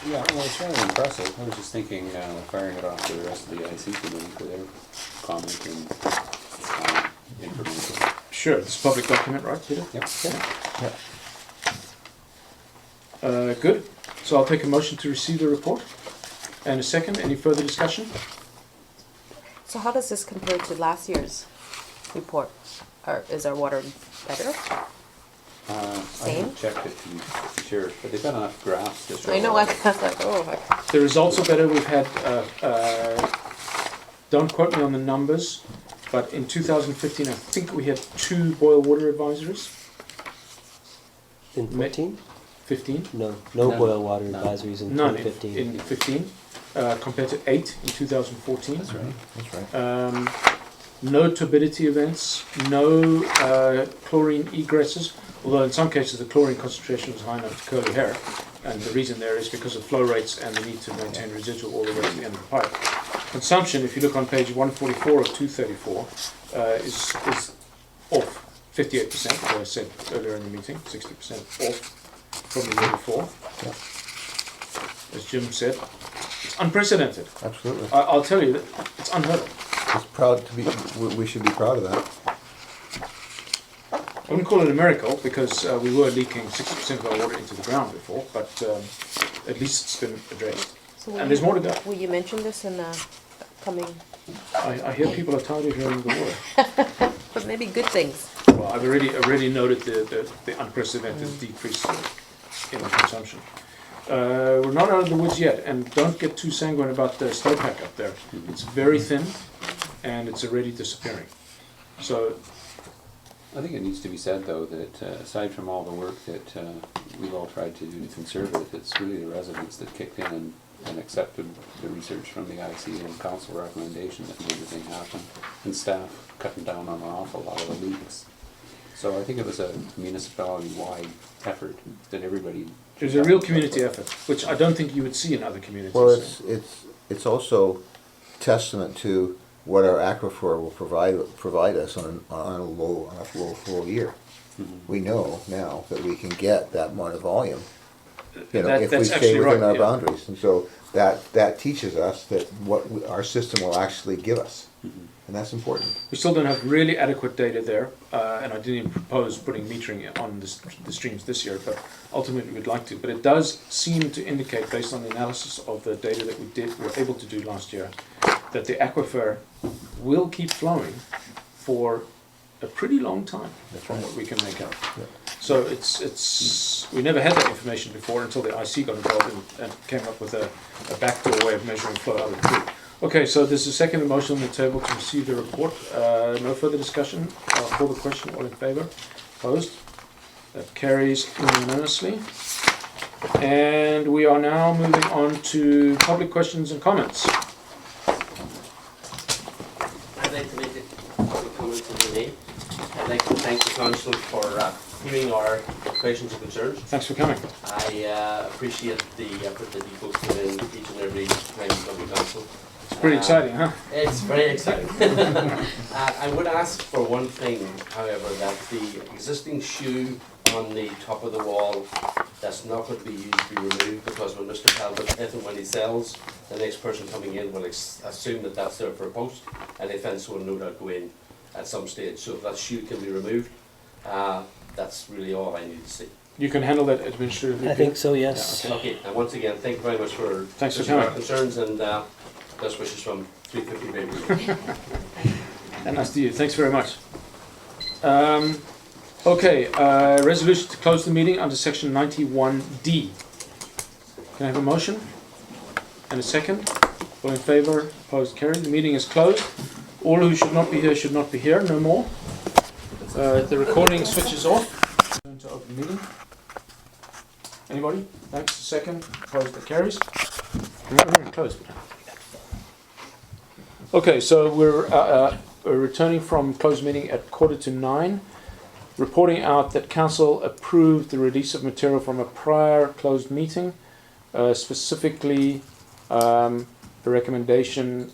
Yeah, well, it's rather impressive. I was just thinking, firing it off to the rest of the IC committee for their comment and information. Sure, it's a public document, right, Peter? Yep. Good. So I'll take a motion to receive the report. And a second, any further discussion? So how does this compare to last year's report? Or is our water better? I Same? haven't checked it to be sure, but they've got enough graphs to show. I know, I was like, oh, The results are better. We've had, don't quote me on the numbers, but in 2015, I think we had 2 boil water advisories. In 14? 15? No, None. boil water None. advisories in None 2015. in 15, compared to 8 in 2014. That's right. That's right. No turbidity events, no chlorine egresses, although in some cases the chlorine concentration was high enough to curl your hair, and the reason there is because of flow rates and the need to maintain residual all the way to the end of the pipe. Consumption, if you look on page 144 of 234, is off 58%, as I said earlier in the meeting, 60% off from the year before. As Jim said, it's unprecedented. Absolutely. I'll tell you that it's unheard of. It's proud to be, we should be proud of that. I wouldn't call it a miracle because we were leaking 60% of our water into the ground before, but at least it's been addressed. So And there's more to go. Will you mention this in the coming, I hear people are tired of hearing the word. but maybe good things? Well, I've already noted the unprecedented decrease in consumption. We're not out of the woods yet, and don't get too sanguine about the snowpack up there. It's very thin, and it's already disappearing. So, I think it needs to be said, though, that aside from all the work that we've all tried to do to conserve it, it's really the residents that kicked in and accepted the research from the IC and council recommendation that made the thing happen, and staff cutting down on an awful lot of the leaks. So I think it was a municipality-wide effort that everybody... it was a real community effort, which I don't think you would see in other communities. Well, it's also testament to what our aquifer will provide us on a low flow year. Mhm. We know now that we can get that amount of volume, if we That's stay actually within right, our yeah. boundaries, and so that teaches us that what our system will actually give us, and that's important. We still don't have really adequate data there, and I didn't even propose putting metering on the streams this year, but ultimately we'd like to. But it does seem to indicate, based on the analysis of the data that we were able to do last year, that the aquifer will keep flowing for a pretty long time, from what we can make out. Yeah. So we never had that information before until the IC got involved and came up with a backdoor way of measuring flow out of the creek. Okay, so there's a second motion on the table to receive the report. No further discussion. I'll call the question. All in favour? Opposed? That carries unanimously. And we are now moving on to public questions and comments. I'd like to make a public comment in your name. I'd like to thank the council for hearing our questions and concerns. Thanks for coming. I appreciate the effort that you folks put in each and every time you come to council. It's pretty exciting, huh? It's very exciting. I would ask for one thing, however, that the existing shoe on the top of the wall that's not going to be used be removed, because when Mr. Talbot, if and when he sells, the next person coming in will assume that that's there for a post, and a fence will no doubt go in at some stage. So if that shoe can be removed, that's really all I need to see. You can handle that administratively. I think so, yes. Yeah, okay. Okay, and once again, thank you very much for Thanks for listening to our coming. concerns, and best wishes from 350 Baby. And nice to you. Thanks very much. Okay, resolution to close the meeting under section 91D. Can I have a motion? And a second? All in favour? Opposed? Carried. The meeting is closed. All who should not be here should not be here. No more. The recording switches off. Going to open meeting. Anybody? Thanks. Second. Opposed? That carries. Closed. Okay, so we're returning from closed meeting at 8:45, reporting out that council approved the release of material from a prior closed meeting, specifically the recommendation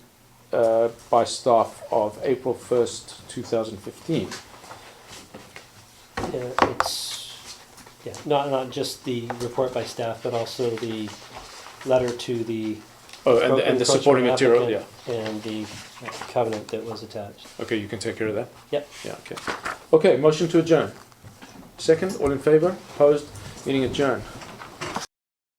by staff of April 1st, 2015. It's not just the report by staff, but also the letter to the Oh, and the supporting material, yeah. and the covenant that was attached. Okay, you can take care of that? Yep. Yeah, okay. Okay, motion to adjourn. Second, all in favour? Opposed? Meeting adjourned.